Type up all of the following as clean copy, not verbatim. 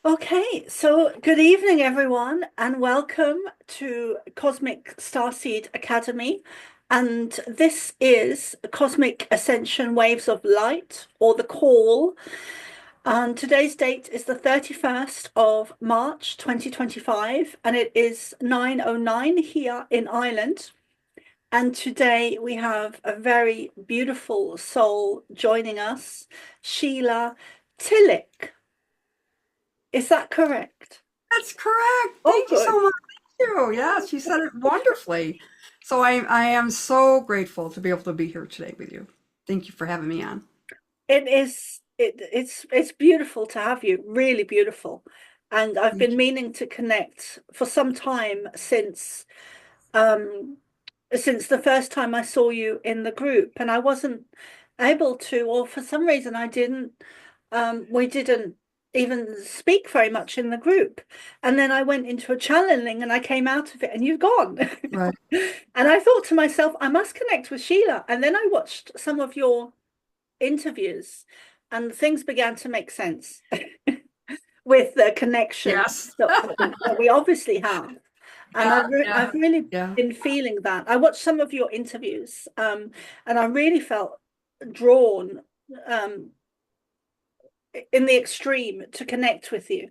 Okay, so good evening, everyone, and welcome to Cosmic Starseed Academy. And this is Cosmic Ascension Waves of Light, or the Call. And today's date is the 31st of March 2025, and it is 9:09 here in Ireland. And today we have a very beautiful soul joining us, Sheila Tillich. Is that correct? That's correct. Oh, Thank you good. so much. Thank you. Yes, you said it wonderfully. So I am so grateful to be able to be here today with you. Thank you for having me on. It's beautiful to have you, really beautiful. And I've been Thank you. meaning to connect for some time um since the first time I saw you in the group, and I wasn't able to, or for some reason I didn't we didn't even speak very much in the group. And then I went into a channeling and I came out of it and you've gone. Right. And I thought to myself, I must connect with Sheila. And then I watched some of your interviews and things began to make sense with the connection Yes. that we obviously have. And Yeah, yeah, I've really yeah. been feeling that. I watched some of your interviews, and I really felt drawn um, in the extreme to connect with you.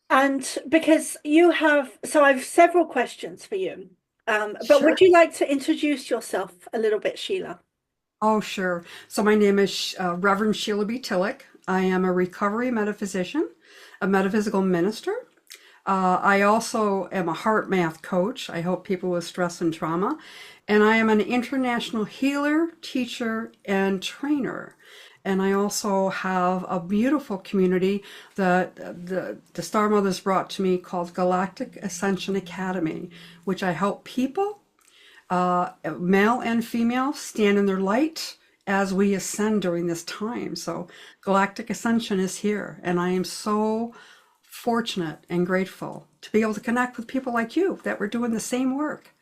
And because you have, so I have several questions for you. But would Sure. you like to introduce yourself a little bit, Sheila? Oh, sure. So my name is Reverend Sheila B. Tillich. I am a recovery metaphysician, a metaphysical minister. I also am a heart math coach. I help people with stress and trauma. And I am an international healer, teacher, and trainer. And I also have a beautiful community that the Star Mothers brought to me called Galactic Ascension Academy, which I help people, male and female, stand in their light as we ascend during this time. So Galactic Ascension is here, and I am so fortunate and grateful to be able to connect with people like you that were doing the same work.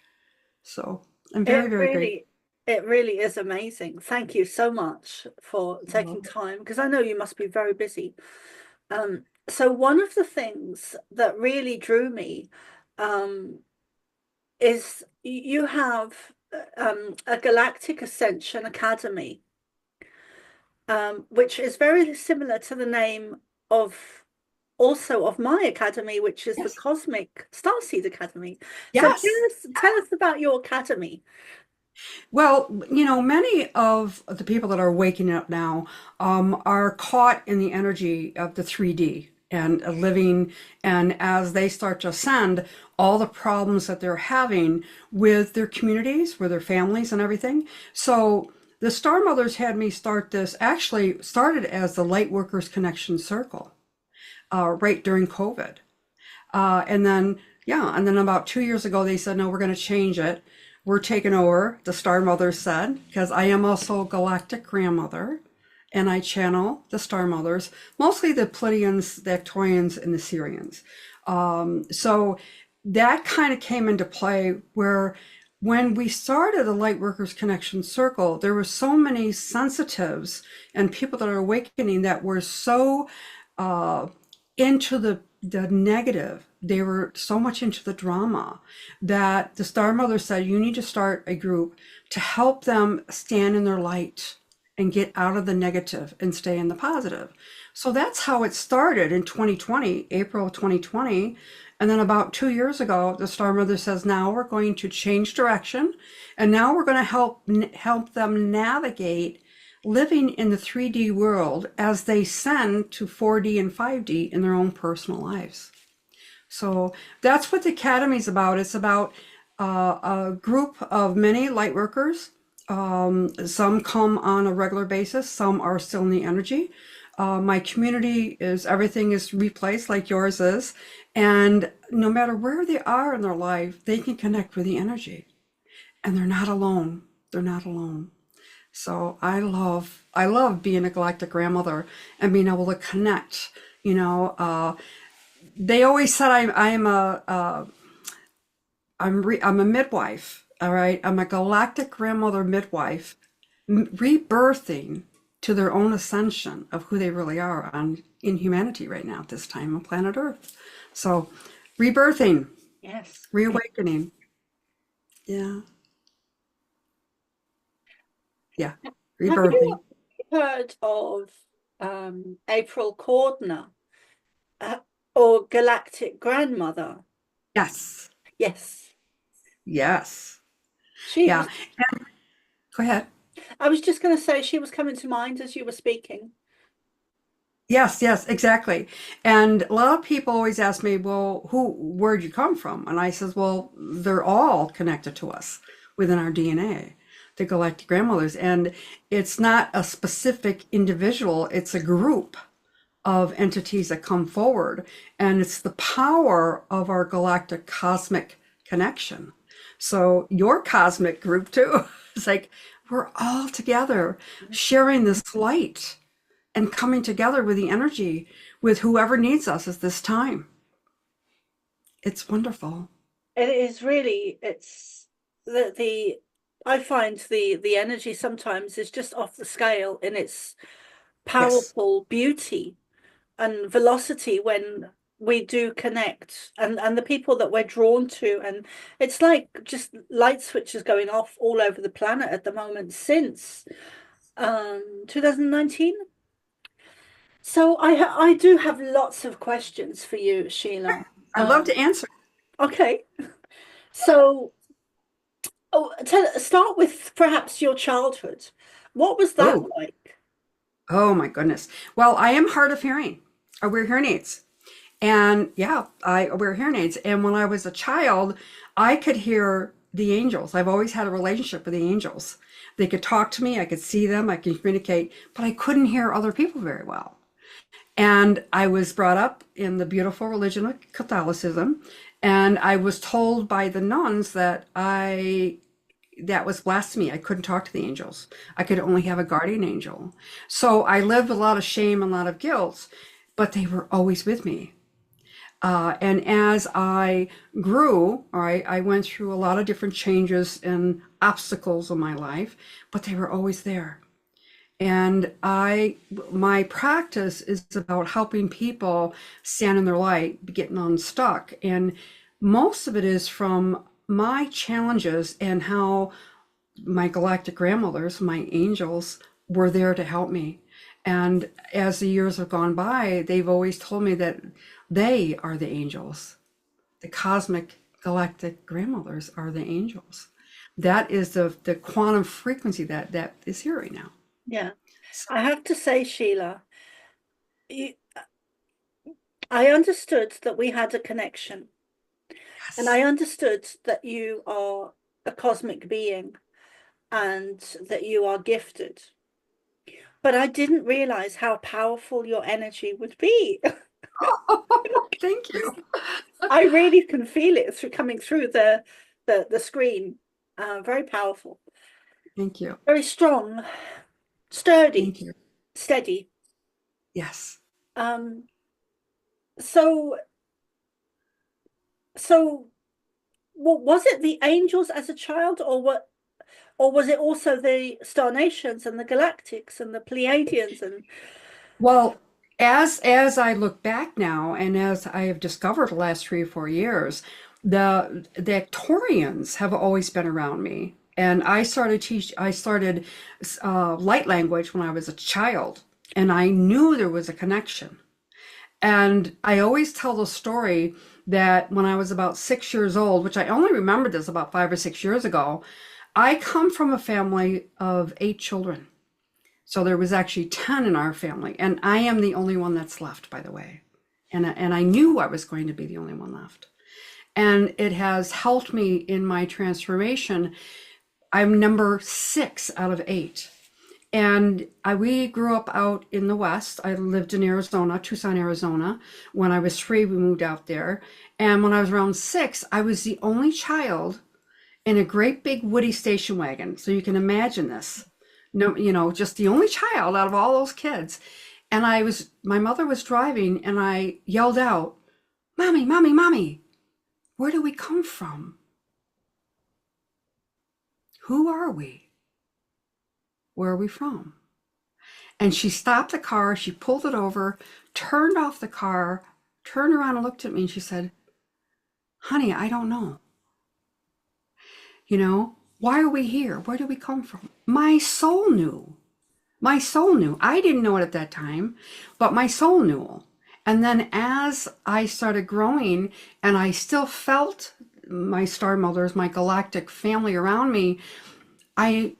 So I'm It very, very grateful. really, it really is amazing. Thank you so much for taking Well, time because I know you must be very busy. So one of the things that really drew me um, is you have a Galactic Ascension Academy, which is very similar to the name of also of my academy, which is the yes, Cosmic Starseed Academy. So yes. tell us about your academy. Well, many of the people that are waking up now are caught in the energy of the 3D and living, and as they start to ascend, all the problems that they're having with their communities, with their families and everything. So the Star Mothers had me start this, actually started as the Lightworkers Connection Circle, right during COVID. And then, yeah, and then about 2 years ago, they said, no, we're going to change it. We're taking over, the Star Mother said, because I am also a galactic grandmother and I channel the Star Mothers, mostly the Pleiadians, the Arcturians, and the Syrians. So that kind of came into play where when we started the Lightworkers Connection Circle, there were so many sensitives and people that are awakening that were so uh, into the negative. They were so much into the drama that the Star Mother said, you need to start a group to help them stand in their light and get out of the negative and stay in the positive. So that's how it started in 2020, April 2020. And then about 2 years ago, the Star Mother says, now we're going to change direction. And now we're going to help them navigate living in the 3D world as they send to 4D and 5D in their own personal lives. So that's what the Academy is about. It's about a group of many light workers. Some come on a regular basis, some are still in the energy. My community is everything is replaced like yours is. And no matter where they are in their life, they can connect with the energy. And they're not alone. They're not alone. So I love being a galactic grandmother and being able to connect. They always said I'm a midwife. All right, I'm a galactic grandmother midwife, rebirthing to their own ascension of who they really are in humanity right now at this time on planet Earth. So rebirthing, Yes. reawakening. Yeah. Yeah. Have you Rebirthing. heard of April Cordner uh, or Galactic Grandmother? Yes. Yes. Yes. She Yeah. was, Go ahead. I was just going to say she was coming to mind as you were speaking. Yes, yes, exactly. And a lot of people always ask me, well, where'd you come from? And I says, well, they're all connected to us within our DNA, the galactic grandmothers. And it's not a specific individual, it's a group of entities that come forward. And it's the power of our galactic cosmic connection. So your cosmic group too, it's like we're all together sharing this light and coming together with the energy with whoever needs us at this time. It's wonderful. It is really, it's the I find the energy sometimes is just off the scale in its Yes. powerful beauty and velocity when we do connect, and the people that we're drawn to, and it's like just light switches going off all over the planet at the moment since 2019. So I do have lots of questions for you, Sheila. I'd love to answer. Okay, so start with perhaps your childhood. What was that Oh, like? oh my goodness. Well, I am hard of hearing. I wear hearing aids. And yeah, I wear hearing aids. And when I was a child, I could hear the angels. I've always had a relationship with the angels. They could talk to me, I could see them, I could communicate, but I couldn't hear other people very well. And I was brought up in the beautiful religion of Catholicism, and I was told by the nuns that was blasphemy. I couldn't talk to the angels. I could only have a guardian angel. So I lived a lot of shame and a lot of guilt, but they were always with me. And as I grew, all right, I went through a lot of different changes and obstacles in my life, but they were always there. And my practice is about helping people stand in their light, getting unstuck. And most of it is from my challenges and how my galactic grandmothers, my angels, were there to help me. And as the years have gone by, they've always told me that they are the angels. The cosmic galactic grandmothers are the angels. That is the quantum frequency that is here right now. Yeah, So, I have to say, Sheila, you, I understood that we had a connection, and I yes. understood that you are a cosmic being and that you are gifted. But I didn't realize how powerful your energy would be. Thank you. I really can feel it through coming through the screen. Very powerful, Thank you. very strong, sturdy, Thank you. steady. Yes. Um, so so was it the angels as a child, or what, or was it also the star nations and the galactics and the Pleiadians and Well, as I look back now, and as I have discovered the last 3 or 4 years, the Ictorians have always been around me. And I started light language when I was a child, and I knew there was a connection. And I always tell the story that when I was about 6 years old, which I only remembered this about 5 or 6 years ago, I come from a family of 8 children. So there was actually 10 in our family, and I am the only one that's left, by the way. And I knew I was going to be the only one left. And it has helped me in my transformation. I'm number 6 out of 8. And we grew up out in the West. I lived in Arizona, Tucson, Arizona. When I was 3, we moved out there. And when I was around 6, I was the only child in a great big woody station wagon. So you can imagine this. No, just the only child out of all those kids. And my mother was driving, and I yelled out, "Mommy, Mommy, Mommy, where do we come from? Who are we? Where are we from?" And she stopped the car, she pulled it over, turned off the car, turned around and looked at me, and she said, "Honey, I don't know. You know, why are we here? Where do we come from?" My soul knew. My soul knew. I didn't know it at that time, but my soul knew. And then as I started growing and I still felt my star mothers, my galactic family around me,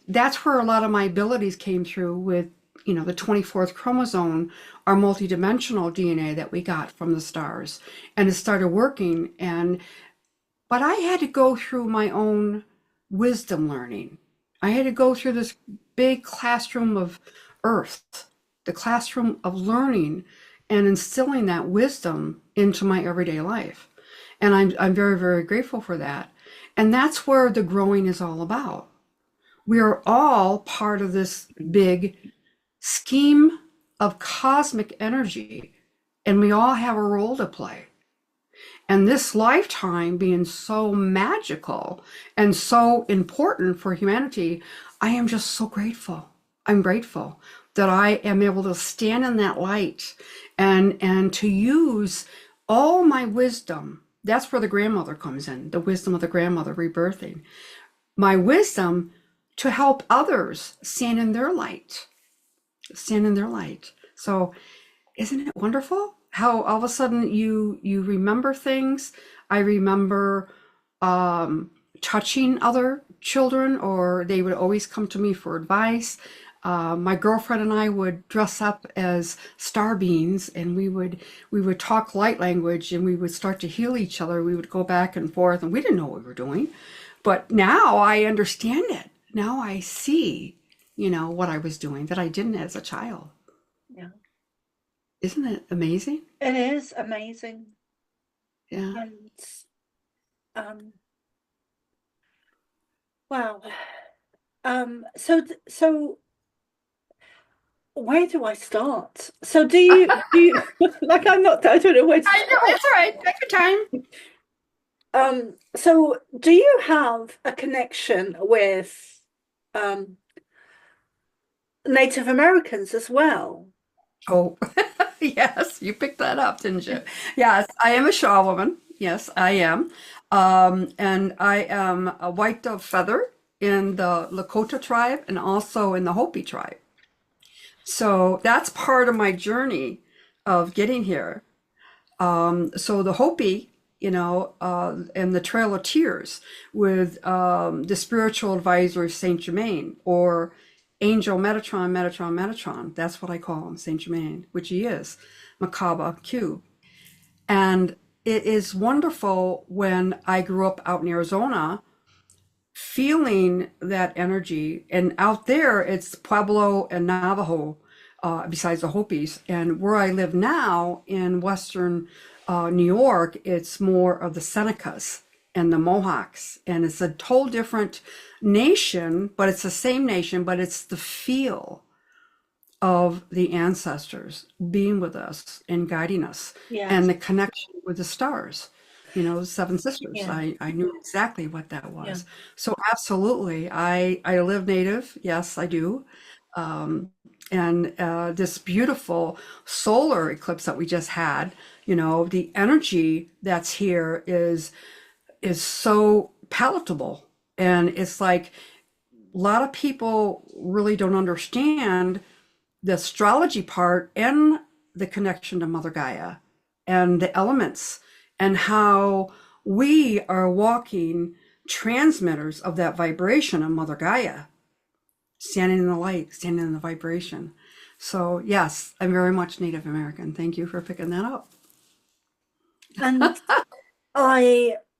that's where a lot of my abilities came through with, the 24th chromosome, our multidimensional DNA that we got from the stars. And it started working. But I had to go through my own wisdom learning. I had to go through this big classroom of earth, the classroom of learning and instilling that wisdom into my everyday life. And I'm very, very grateful for that. And that's where the growing is all about. We are all part of this big scheme of cosmic energy, and we all have a role to play. And this lifetime being so magical and so important for humanity, I am just so grateful. I'm grateful that I am able to stand in that light and to use all my wisdom. That's where the grandmother comes in, the wisdom of the grandmother rebirthing. My wisdom to help others stand in their light. Stand in their light. So isn't it wonderful how all of a sudden you remember things? I remember touching other children, or they would always come to me for advice. My girlfriend and I would dress up as star beings, and we would talk light language, and we would start to heal each other. We would go back and forth, and we didn't know what we were doing. But now I understand it. Now I see, what I was doing that I didn't as a child. Yeah. Isn't it amazing? It is amazing. Yeah. And wow. So where do I start? So do you like I don't know where to I know, it's all right. Take your time. So do you have a connection with Native Americans as well? Oh, yes, you picked that up, didn't you? Yes, I am a Shaw woman. Yes, I am. And I am a white dove feather in the Lakota tribe and also in the Hopi tribe. So that's part of my journey of getting here. So the Hopi, and the Trail of Tears with the spiritual advisor Saint Germain, or Angel Metatron, Metatron, Metatron. That's what I call him, Saint Germain, which he is, Macabre Cube. And it is wonderful when I grew up out in Arizona, feeling that energy. And out there, it's Pueblo and Navajo, besides the Hopis. And where I live now in Western New York, it's more of the Senecas and the Mohawks. And it's a whole different nation, but it's the same nation, but it's the feel of the ancestors being with us and guiding us. Yes. And the connection with the stars, the Seven Sisters. Yeah. I knew exactly what that was. Yeah. So absolutely, I live native. Yes, I do. And this beautiful solar eclipse that we just had, the energy that's here is so palatable. And it's like a lot of people really don't understand the astrology part and the connection to Mother Gaia and the elements, and how we are walking transmitters of that vibration of Mother Gaia, standing in the light, standing in the vibration. So yes, I'm very much Native American. Thank you for picking that up. And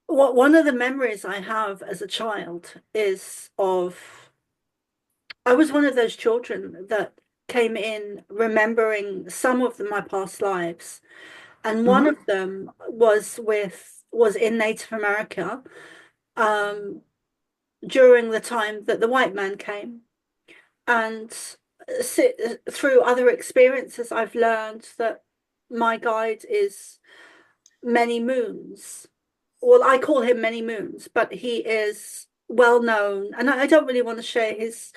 one of the memories I have as a child is I was one of those children that came in remembering some of my past lives, and one of them was in Native America during the time that the white man came. And through other experiences, I've learned that my guide is Many Moons. Well, I call him Many Moons, but he is well known, and I don't really want to share his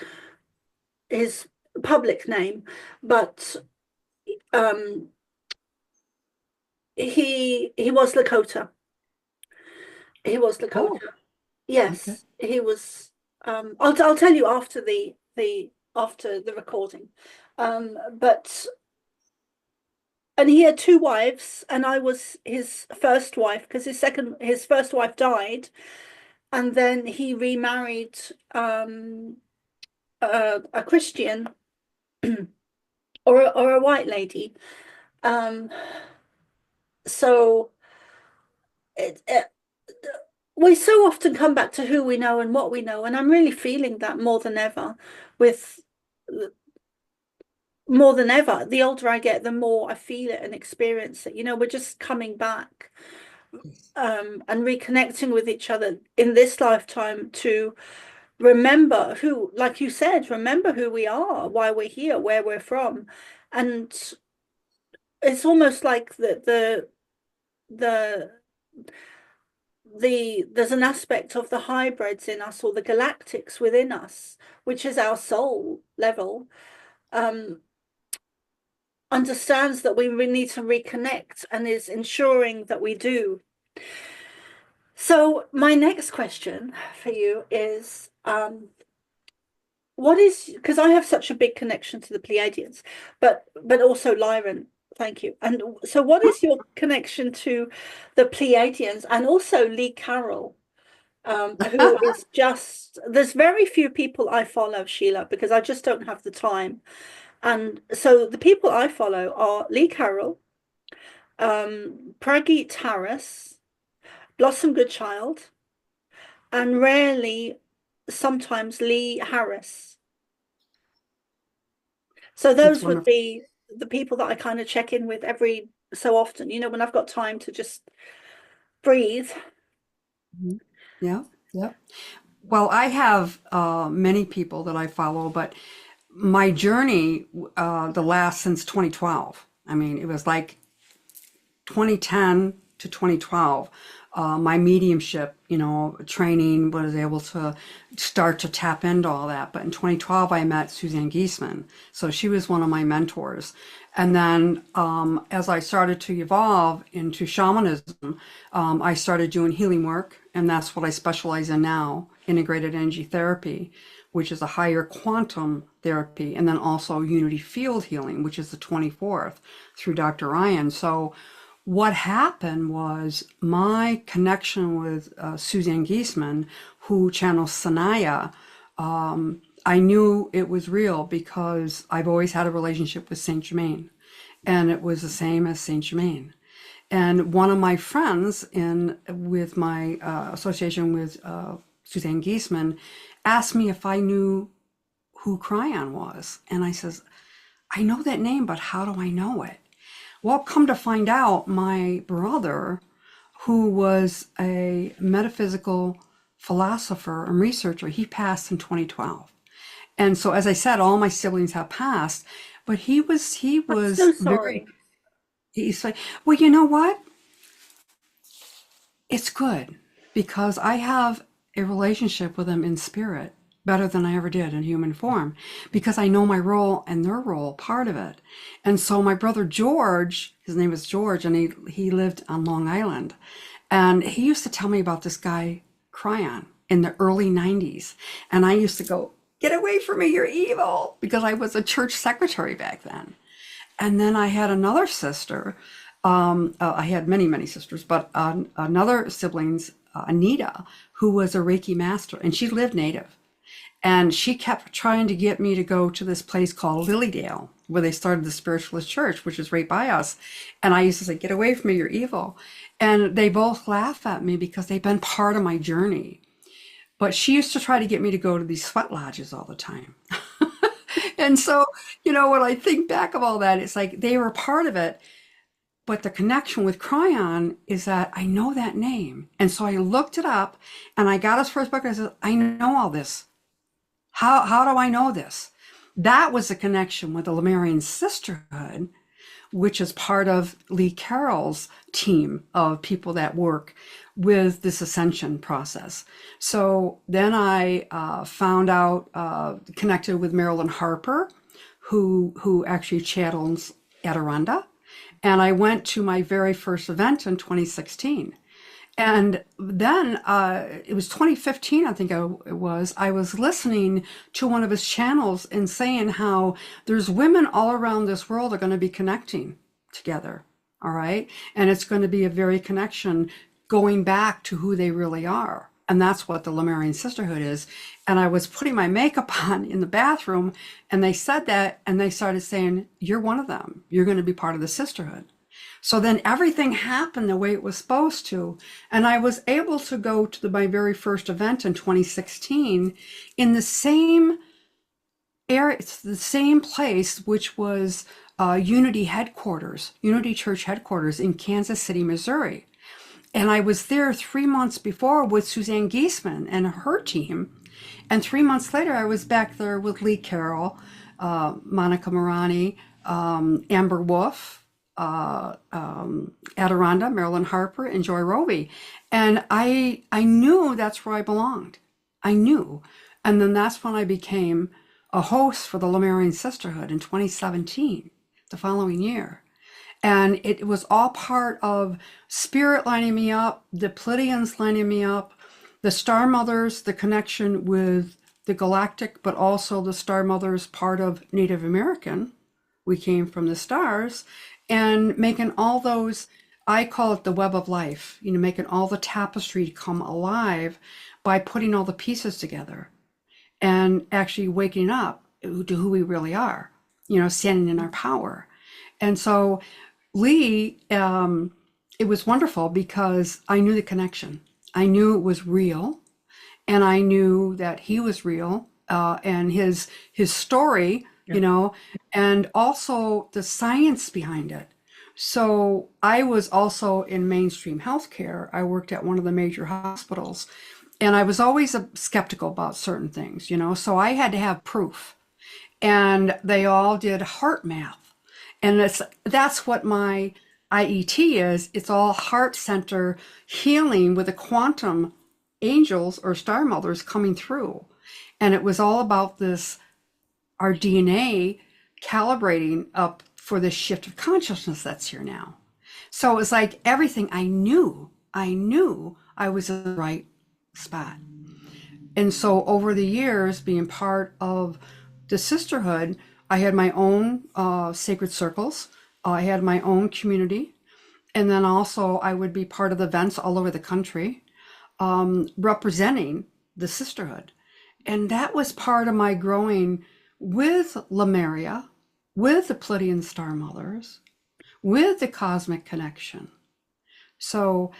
public name, but he was Lakota. He was Lakota. Oh, okay. Yes, he was. I'll tell you after after the recording. But and he had two wives, and I was his first wife because his first wife died, and then he remarried a Christian or a white lady. Um, so it we so often come back to who we know and what we know, and I'm really feeling that more than ever. With more than ever, the older I get, the more I feel it and experience it. We're just coming back and reconnecting with each other in this lifetime to remember who, like you said, remember who we are, why we're here, where we're from. And it's almost like the there's an aspect of the hybrids in us, or the galactics within us, which is our soul level, understands that we need to reconnect and is ensuring that we do. So my next question for you is, what is, because I have such a big connection to the Pleiadians, but also Lyran. Thank you. And so what is your connection to the Pleiadians, and also Lee Carroll, who is just, there's very few people I follow, Sheila, because I just don't have the time. And so the people I follow are Lee Carroll, Pragit Harris, Blossom Goodchild, and rarely, sometimes Lee Harris. So That's those would wonderful. be the people that I kind of check in with every so often, when I've got time to just breathe. Mhm. Yeah, yeah. Well, I have many people that I follow, but my journey, the last since 2012. I mean, it was like 2010 to 2012. My mediumship, training was able to start to tap into all that. But in 2012, I met Suzanne Giesemann. So she was one of my mentors. And then as I started to evolve into shamanism, I started doing healing work. And that's what I specialize in now, integrated energy therapy, which is a higher quantum therapy. And then also unity field healing, which is the 24th through Dr. Ryan. So what happened was my connection with Suzanne Giesemann, who channels Sanaya. I knew it was real because I've always had a relationship with Saint Germain, and it was the same as Saint Germain. And one of my friends with my association with Suzanne Giesemann asked me if I knew who Cryon was, and I says, I know that name, but how do I know it? Well, come to find out, my brother, who was a metaphysical philosopher and researcher, he passed in 2012. And so, as I said, all my siblings have passed, but he I'm was so very, sorry. he's like, well, you know what? It's good because I have a relationship with them in spirit better than I ever did in human form because I know my role and their role, part of it. And so my brother George, his name was George, and he lived on Long Island. And he used to tell me about this guy, Cryon, in the early 90s. And I used to go, get away from me, you're evil, because I was a church secretary back then. And then I had another sister. I had many, many sisters, but another siblings, Anita, who was a Reiki master, and she lived native. And she kept trying to get me to go to this place called Lilydale, where they started the Spiritualist Church, which is right by us. And I used to say, get away from me, you're evil. And they both laugh at me because they've been part of my journey. But she used to try to get me to go to these sweat lodges all the time. And so, when I think back of all that, it's like they were part of it. But the connection with Cryon is that I know that name. And so I looked it up and I got his first book and I said, I know all this. How do I know this? That was the connection with the Lemurian Sisterhood, which is part of Lee Carroll's team of people that work with this ascension process. So then I found out, connected with Marilyn Harper, who actually channels Adirondda. And I went to my very first event in 2016. And then it was 2015, I think I was listening to one of his channels and saying how there's women all around this world are going to be connecting together. All right. And it's going to be a very connection going back to who they really are. And that's what the Lemurian Sisterhood is. And I was putting my makeup on in the bathroom, and they said that, and they started saying, you're one of them. You're going to be part of the sisterhood. So then everything happened the way it was supposed to. And I was able to go to my very first event in 2016 in the same area, it's the same place, which was Unity headquarters, Unity Church headquarters in Kansas City, Missouri. And I was there 3 months before with Suzanne Giesman and her team. And 3 months later, I was back there with Lee Carroll, Monica Morani, Amber Wolf, Adirondda, Marilyn Harper, and Joy Roby. And I knew that's where I belonged. I knew. And then that's when I became a host for the Lemurian Sisterhood in 2017, the following year. And it was all part of Spirit lining me up, the Pleiadians lining me up, the Star Mothers, the connection with the galactic, but also the Star Mothers part of Native American. We came from the stars, and making all those, I call it the web of life, making all the tapestry come alive by putting all the pieces together and actually waking up to who we really are, standing in our power. And so Lee, it was wonderful because I knew the connection. I knew it was real, and I knew that he was real, and his story, and also the science behind it. So I was also in mainstream healthcare. I worked at one of the major hospitals, and I was always skeptical about certain things, so I had to have proof. And they all did heart math. And that's what my IET is. It's all heart center healing with the quantum angels or star mothers coming through. And it was all about this, our DNA calibrating up for this shift of consciousness that's here now. So it was like everything I knew I was in the right spot. And so over the years, being part of the sisterhood, I had my own sacred circles. I had my own community. And then also I would be part of events all over the country, representing the sisterhood. And that was part of my growing with Lemuria, with the Pleiadian Star Mothers, with the cosmic connection. So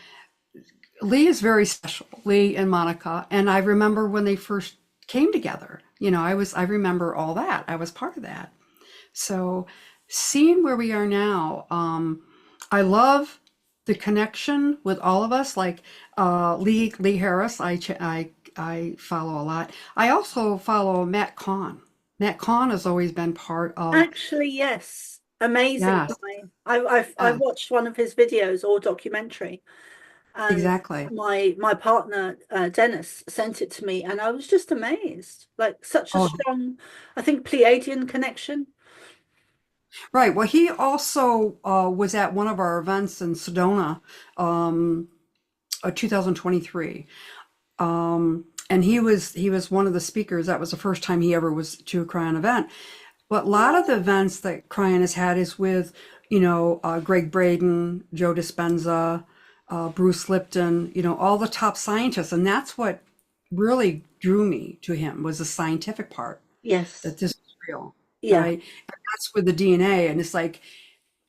Lee is very special, Lee and Monica. And I remember when they first came together, I remember all that. I was part of that. So seeing where we are now, I love the connection with all of us, like Lee Harris, I follow a lot. I also follow Matt Kahn. Matt Kahn has always been part of. Actually, yes. Amazing Yes. guy. I've watched one of his videos or documentary. And Exactly. my partner Dennis sent it to me, and I was just amazed. Like such a Oh, strong, I think, Pleiadian connection. right. Well, he also was at one of our events in Sedona, 2023. And he was one of the speakers. That was the first time he ever was to a Cryon event. But a lot of the events that Cryon has had is with, Greg Braden, Joe Dispenza, Bruce Lipton, all the top scientists. And that's what really drew me to him, was the scientific part, Yes. that this is real, Yeah. right? And that's with the DNA. And it's like,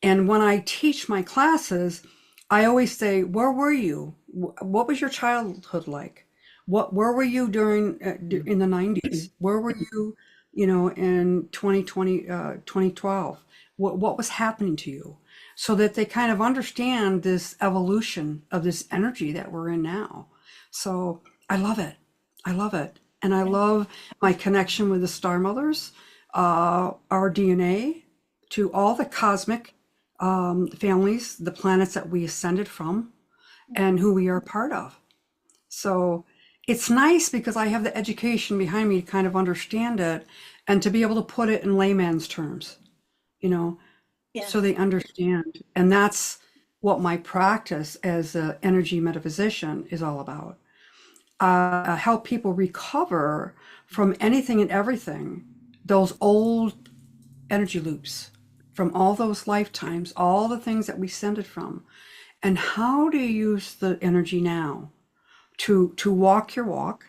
and when I teach my classes, I always say, where were you? What was your childhood like? Where were you during in the 90s? Where were you, in 2020, 2012? What was happening to you? So that they kind of understand this evolution of this energy that we're in now. So I love it. I love it. And I love my connection with the Star Mothers, our DNA, to all the cosmic families, the planets that we ascended from, and who we are part of. So it's nice because I have the education behind me to kind of understand it. and to be able to put it in layman's terms, you know, Yeah. so they understand. And that's what my practice as an energy metaphysician is all about. Help people recover from anything and everything, those old energy loops from all those lifetimes, all the things that we sent it from. And how do you use the energy now to walk your walk,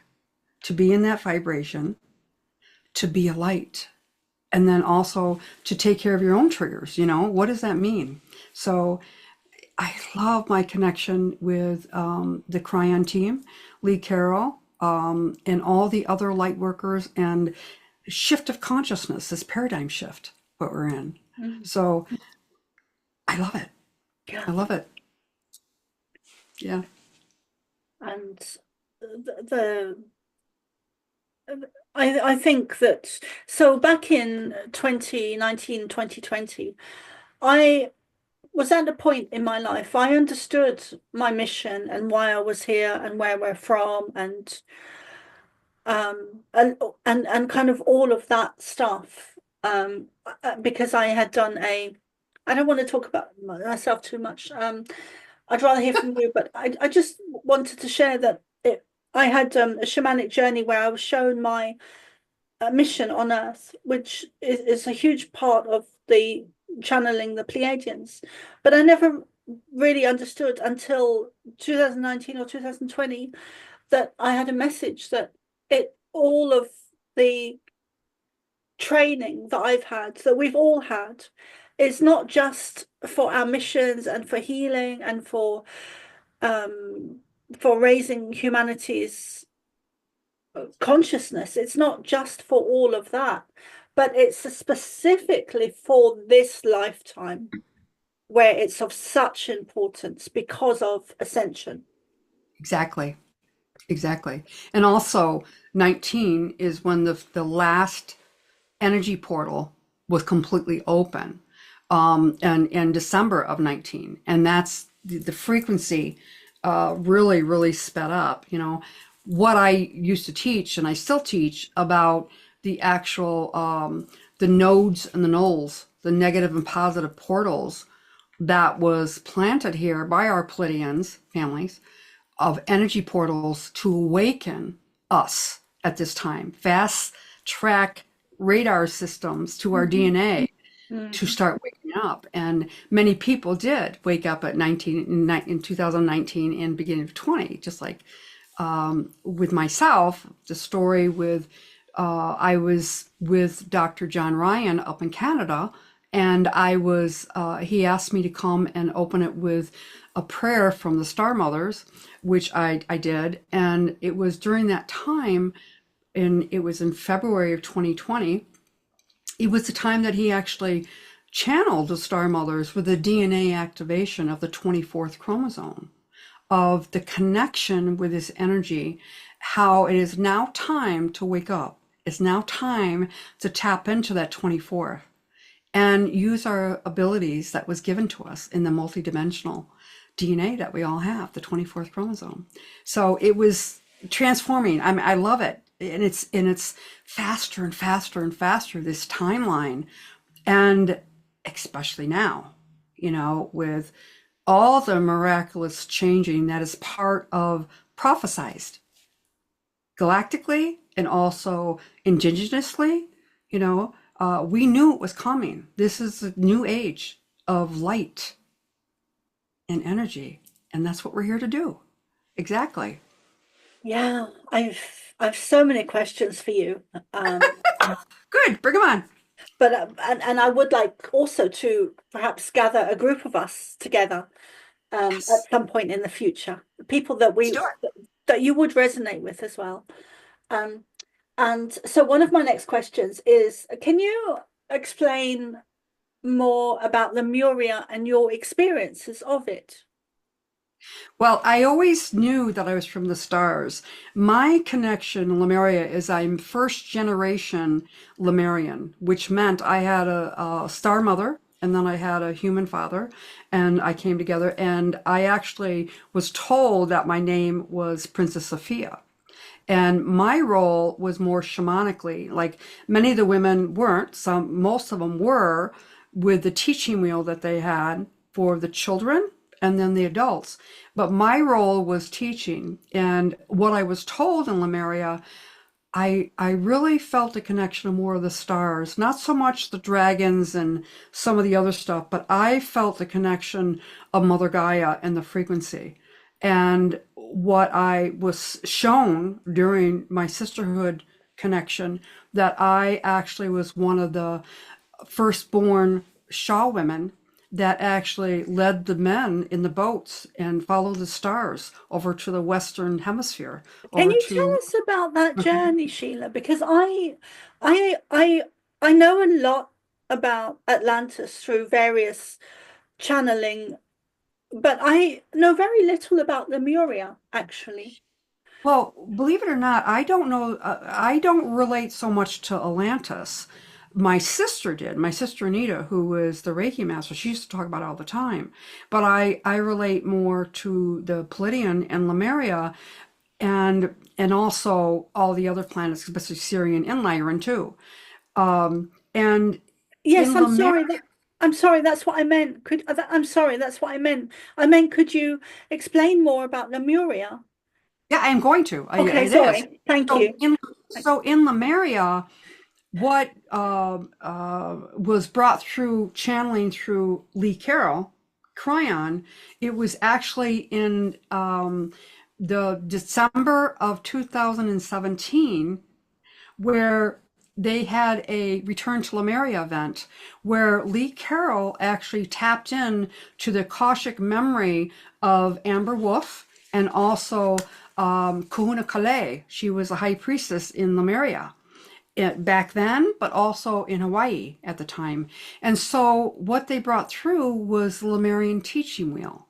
to be in that vibration, to be a light, and then also to take care of your own triggers. What does that mean? So I love my connection with the Cryon team, Lee Carroll, and all the other light workers, and shift of consciousness, this paradigm shift, what we're in. So I love it. Yeah. I love it. Yeah. And I think that, so back in 2019, 2020, I was at a point in my life, I understood my mission and why I was here and where we're from, and kind of all of that stuff. Because I had done I don't want to talk about myself too much. I'd rather hear from you, but I just wanted to share that I had a shamanic journey where I was shown my mission on Earth, which is a huge part of the channeling the Pleiadians. But I never really understood until 2019 or 2020 that I had a message that all of the training that I've had, that we've all had, is not just for our missions and for healing and for raising humanity's consciousness. It's not just for all of that, but it's specifically for this lifetime where it's of such importance because of Ascension. Exactly. And also 19 is when the last energy portal was completely open, and in December of 19, and that's the frequency really sped up. What I used to teach, and I still teach, about the actual the nodes and the nulls, the negative and positive portals that was planted here by our Pleiadians families, of energy portals to awaken us at this time, fast track radar systems to our DNA to start waking up. And many people did wake up at 19 in 2019 and beginning of 20, just like with myself, the story with I was with Dr. John Ryan up in Canada, and he asked me to come and open it with a prayer from the Star Mothers, which I did. And it was during that time, and it was in February of 2020, it was the time that he actually channeled the Star Mothers with the DNA activation of the 24th chromosome, of the connection with this energy, how it is now time to wake up. It's now time to tap into that 24th and use our abilities that was given to us in the multidimensional DNA that we all have, the 24th chromosome. So it was transforming. I love it. And it's faster and faster and faster, this timeline. And especially now, with all the miraculous changing that is part of prophesized galactically and also indigenously, we knew it was coming. This is a new age of light and energy, and that's what we're here to do. Exactly. Yeah, I've so many questions for you. Good, bring them on. But and I would like also to perhaps gather a group of us together at some point in the future, people that that you would resonate with as well. And so one of my next questions is, can you explain more about Lemuria and your experiences of it? Well, I always knew that I was from the stars. My connection, Lemuria, is I'm first generation Lemurian, which meant I had a star mother, and then I had a human father, and I came together, and I actually was told that my name was Princess Sophia. And my role was more shamanically, like many of the women weren't, most of them were, with the teaching wheel that they had for the children and then the adults. But my role was teaching. And what I was told in Lemuria, I really felt a connection to more of the stars, not so much the dragons and some of the other stuff, but I felt the connection of Mother Gaia and the frequency. And what I was shown during my sisterhood connection, that I actually was one of the firstborn Shaw women that actually led the men in the boats and followed the stars over to the Western Hemisphere, Can over you tell to. us about that journey, Sheila? Because I, I, I know a lot about Atlantis through various channeling, but I know very little about Lemuria, actually. Well, believe it or not, I don't know. I don't relate so much to Atlantis. My sister did. My sister Anita, who is the Reiki Master, she used to talk about it all the time. But I relate more to the Pleiadian and Lemuria, and also all the other planets, especially Syrian and Lyran too. And Yes, in Lemuria, I'm sorry, that's what I meant. I'm sorry, that's what I meant. I meant, could you explain more about Lemuria? yeah, I'm going to. Okay, It is. sorry. Thank So you. in Lemuria, what was brought through channeling through Lee Carroll, Cryon, it was actually in the December of 2017 where they had a Return to Lemuria event where Lee Carroll actually tapped in to the Akashic memory of Amber Wolf and also Kahuna Kale. She was a high priestess in Lemuria back then, but also in Hawaii at the time. And so what they brought through was the Lemurian teaching wheel.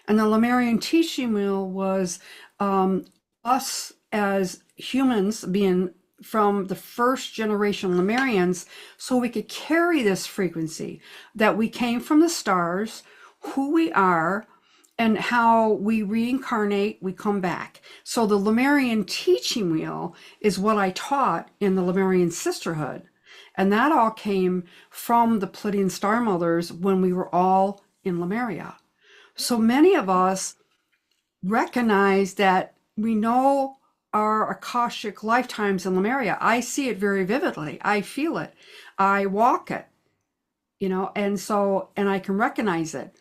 And the Lemurian teaching wheel was us as humans being from the first generation Lemurians, so we could carry this frequency that we came from the stars, who we are, and how we reincarnate, we come back. So the Lemurian teaching wheel is what I taught in the Lemurian sisterhood. And that all came from the Pleiadian star mothers when we were all in Lemuria. So many of us recognize that we know our Akashic lifetimes in Lemuria. I see it very vividly. I feel it. I walk it, and I can recognize it.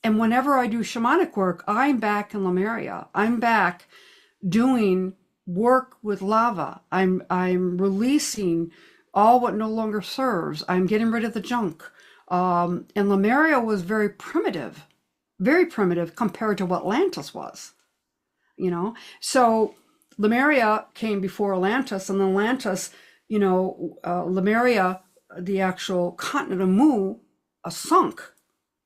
And whenever I do shamanic work, I'm back in Lemuria. I'm back doing work with lava. I'm releasing all what no longer serves. I'm getting rid of the junk. And Lemuria was very primitive compared to what Atlantis was, So Lemuria came before Atlantis, and Atlantis, Lemuria, the actual continent of Mu, sunk.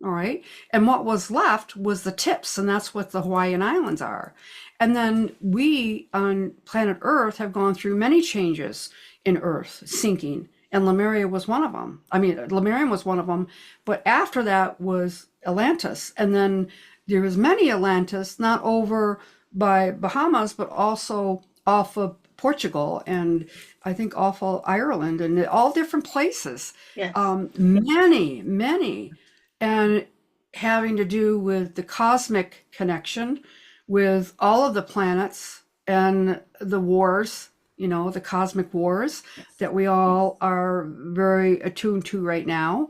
All right. And what was left was the tips, and that's what the Hawaiian Islands are. And then we on planet Earth have gone through many changes in Earth sinking, and Lemuria was one of them. I mean, Lemurian was one of them, but after that was Atlantis. And then there was many Atlantis, not over by Bahamas, but also off of Portugal and I think off of Ireland and all different places. Yes. Many, and having to do with the cosmic connection with all of the planets and the wars, the cosmic wars that we all are very attuned to right now.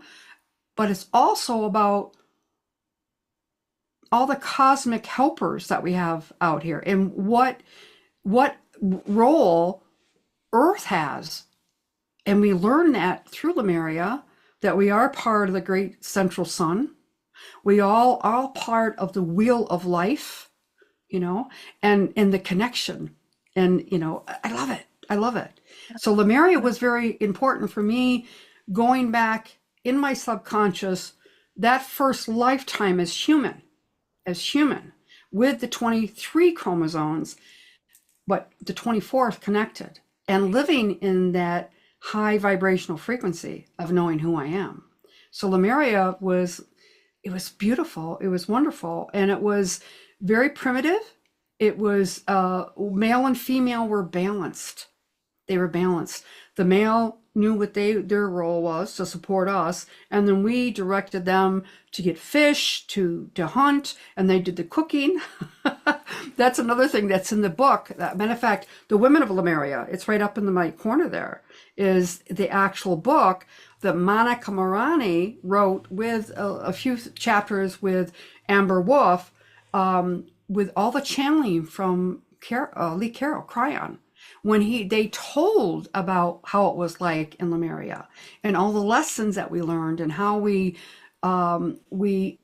But it's also about all the cosmic helpers that we have out here and what role Earth has. And we learn that through Lemuria, that we are part of the great central sun. We all are part of the wheel of life, and in the connection. And, I love it. I love it. So Lemuria was very important for me going back in my subconscious, that first lifetime as human, with the 23 chromosomes, but the 24th connected and living in that high vibrational frequency of knowing who I am. So Lemuria it was beautiful. It was wonderful. And it was very primitive. It was male and female were balanced. They were balanced. The male knew what their role was to support us, and then we directed them to get fish, to hunt, and they did the cooking. That's another thing that's in the book. Matter of fact, the Women of Lemuria, it's right up in the right corner there, is the actual book that Monica Morani wrote with a few chapters with Amber Wolf, with all the channeling from Lee Carroll, Cryon, when they told about how it was like in Lemuria and all the lessons that we learned and how we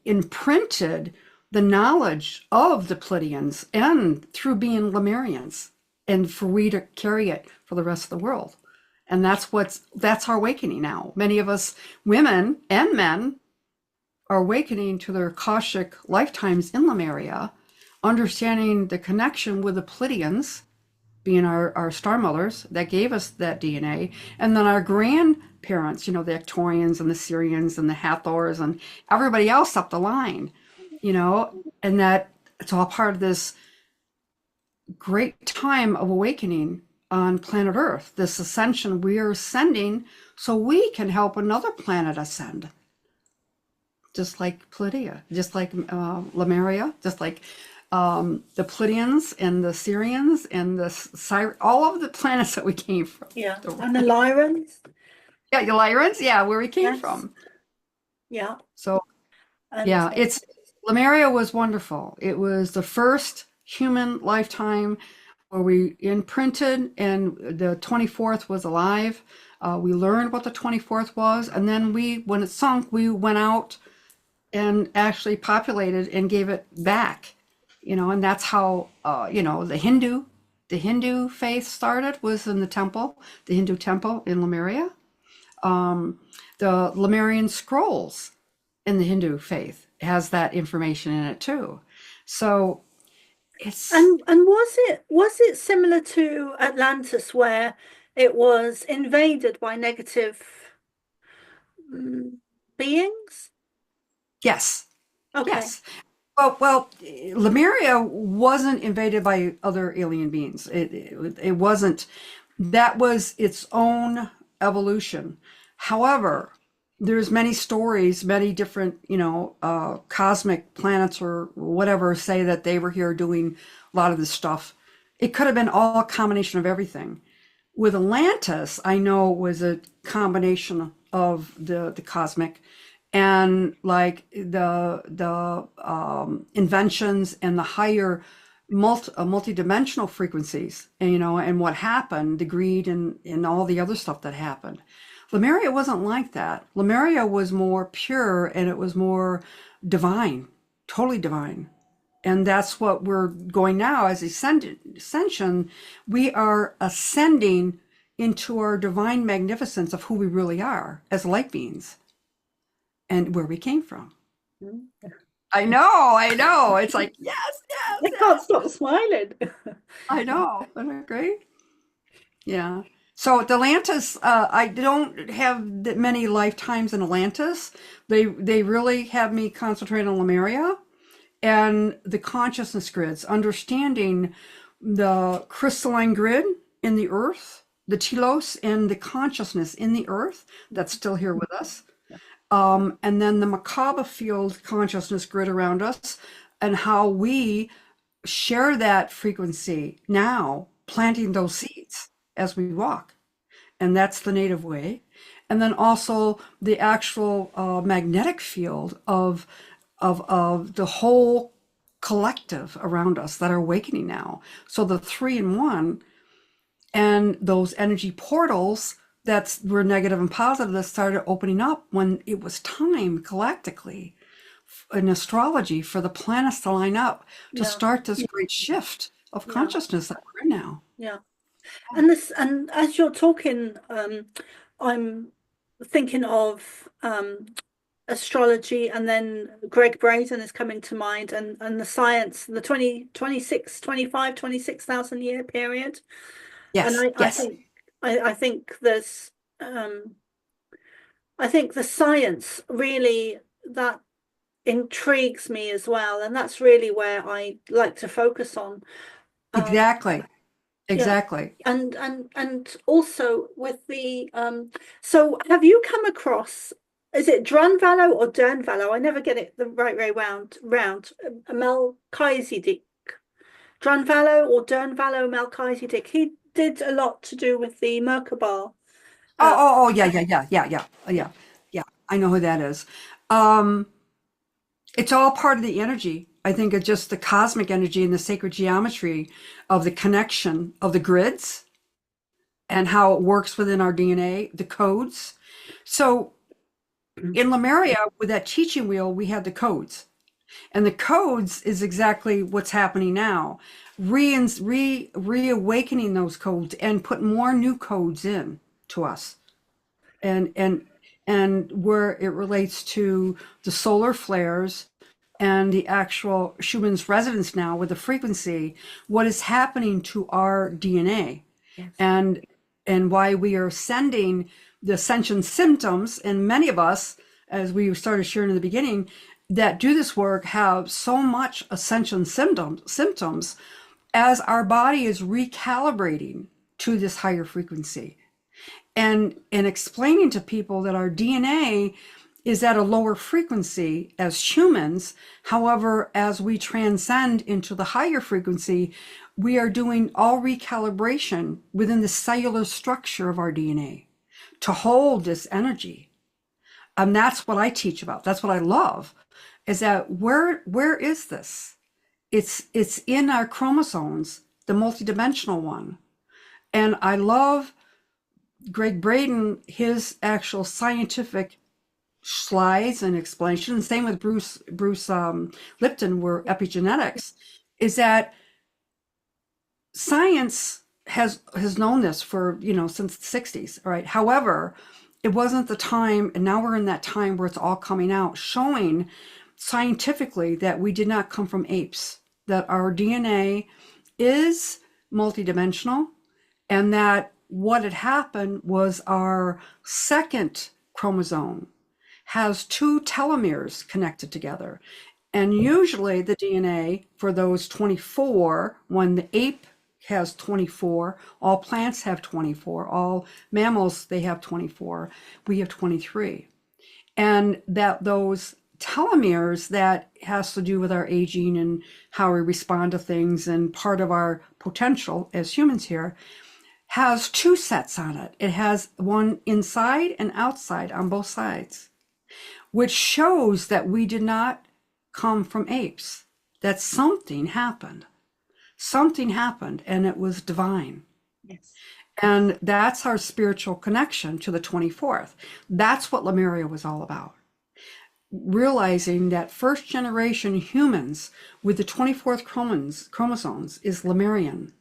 imprinted the knowledge of the Pleiadians and through being Lemurians, and for we to carry it for the rest of the world. And that's our awakening now. Many of us women and men are awakening to their Akashic lifetimes in Lemuria, understanding the connection with the Pleiadians, being our star mothers that gave us that DNA, and then our grandparents, the Ictorians and the Syrians and the Hathors and everybody else up the line, and that it's all part of this great time of awakening on planet Earth, this ascension we are ascending so we can help another planet ascend. Just like Pleiadia, just like Lemuria, just like the Pleiadians and the Syrians and all of the planets that we came from. Yeah, and the Lyrans. Yeah, the Lyrans, where we came from. Yeah. So, Lemuria was wonderful. It was the first human lifetime where we imprinted, and the 24th was alive. We learned what the 24th was, and then when it sunk, we went out and actually populated and gave it back. And that's how the Hindu faith started, was in the temple, the Hindu temple in Lemuria. The Lemurian scrolls in the Hindu faith has that information in it too. So it's and was it similar to Atlantis, where it was invaded by negative beings? Yes. Okay. Yes. Well, Lemuria wasn't invaded by other alien beings. It wasn't. That was its own evolution. However, there's many stories, many different, cosmic planets or whatever say that they were here doing a lot of this stuff. It could have been all a combination of everything. With Atlantis, I know it was a combination of the cosmic and like the inventions and the higher multidimensional frequencies, and what happened, the greed and all the other stuff that happened. Lemuria wasn't like that. Lemuria was more pure, and it was more divine, totally divine. And that's what we're going now as Ascension. We are ascending into our divine magnificence of who we really are as light beings and where we came from. I know. It's like, yes. I can't stop smiling. I know. Isn't that great? Yeah. So Atlantis, I don't have that many lifetimes in Atlantis. They really have me concentrate on Lemuria and the consciousness grids, understanding the crystalline grid in the earth, the telos, and the consciousness in the earth that's still here with us. And then the Macabre field consciousness grid around us, and how we share that frequency now, planting those seeds as we walk. And that's the native way. And then also the actual magnetic field of the whole collective around us that are awakening now. So the 3-in-1 and those energy portals were negative and positive that started opening up when it was time galactically in astrology for the planets to line up to start this great shift of consciousness that we're in now. Yeah. And as you're talking, I'm thinking of astrology, and then Greg Braden is coming to mind, and the science, the 26,000 year period. Yes. And I think there's I think the science really, that intrigues me as well, and that's really where I like to focus on. Um, Exactly. yeah, Exactly. and also with the so have you come across, is it Drunvalo or Dernvalo? I never get it the right way round. Melchizedek. Drunvalo or Dernvalo Melchizedek. He did a lot to do with the Merkaba. Oh, Uh, oh, oh, yeah, yeah, yeah, yeah, yeah, yeah. yeah, yeah. I know who that is. Um, it's all part of the energy. I think it's just the cosmic energy and the sacred geometry of the connection of the grids and how it works within our DNA, the codes. So in Lemuria, with that teaching wheel, we had the codes. And the codes is exactly what's happening now. Reawakening those codes and put more new codes in to us. And where it relates to the solar flares and the actual Schumann's resonance now with the frequency, what is happening to our DNA, Yes. and why we are sending the ascension symptoms. And many of us, as we started sharing in the beginning, that do this work have so much ascension symptoms as our body is recalibrating to this higher frequency, and explaining to people that our DNA is at a lower frequency as humans. However, as we transcend into the higher frequency, we are doing all recalibration within the cellular structure of our DNA to hold this energy. And that's what I teach about. That's what I love, is that where is this? It's in our chromosomes, the multidimensional one. And I love Greg Braden, his actual scientific slides and explanation. Same with Bruce Lipton, where epigenetics is that science has known this for since the 60s, right? However, it wasn't the time, and now we're in that time where it's all coming out, showing scientifically that we did not come from apes, that our DNA is multidimensional, and that what had happened was our second chromosome has two telomeres connected together. And usually the DNA for those 24, when the ape has 24, all plants have 24, all mammals, they have 24, we have 23. And that those telomeres, that has to do with our aging and how we respond to things, and part of our potential as humans here, has two sets on it. It has one inside and outside on both sides, which shows that we did not come from apes, that something happened. Something happened, and it was divine. Yes. And that's our spiritual connection to the 24th. That's what Lemuria was all about. Realizing that first generation humans with the 24th chromosomes is Lemurian.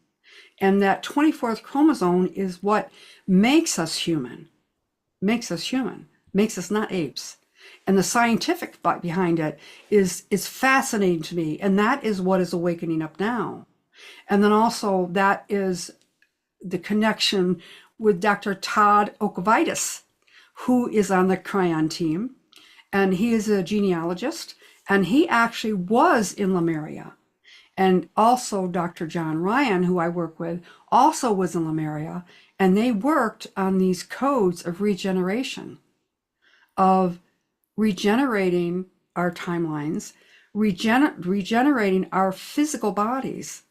And that 24th chromosome is what makes us human, makes us not apes. And the scientific behind it is fascinating to me. And that is what is awakening up now. And then also that is the connection with Dr. Todd Okovitis, who is on the Cryon team. And he is a genealogist, and he actually was in Lemuria. And also Dr. John Ryan, who I work with, also was in Lemuria, and they worked on these codes of regeneration, of regenerating our timelines, regenerating our physical bodies.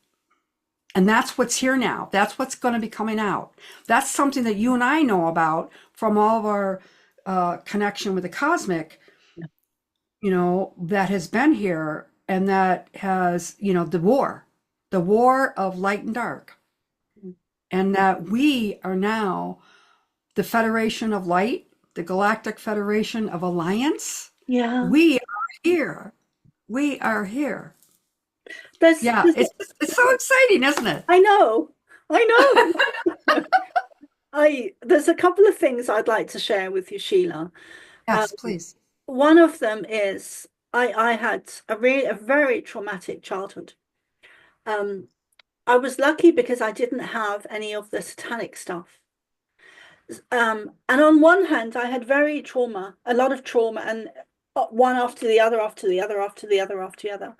And that's what's here now. That's what's going to be coming out. That's something that you and I know about from all of our connection with the cosmic, that has been here, and that has, the war of light and dark. And that we are now the Federation of Light, the Galactic Federation of Alliance. Yeah. We are here. We are here. There's, Yeah, there's it's so exciting, isn't it? I know. I know. There's a couple of things I'd like to share with you, Sheila. Um, Yes, please. one of them is I had a very traumatic childhood. Um, I was lucky because I didn't have any of the satanic stuff. And on one hand, I had a lot of trauma, and one after the other, after the other, after the other, after the other,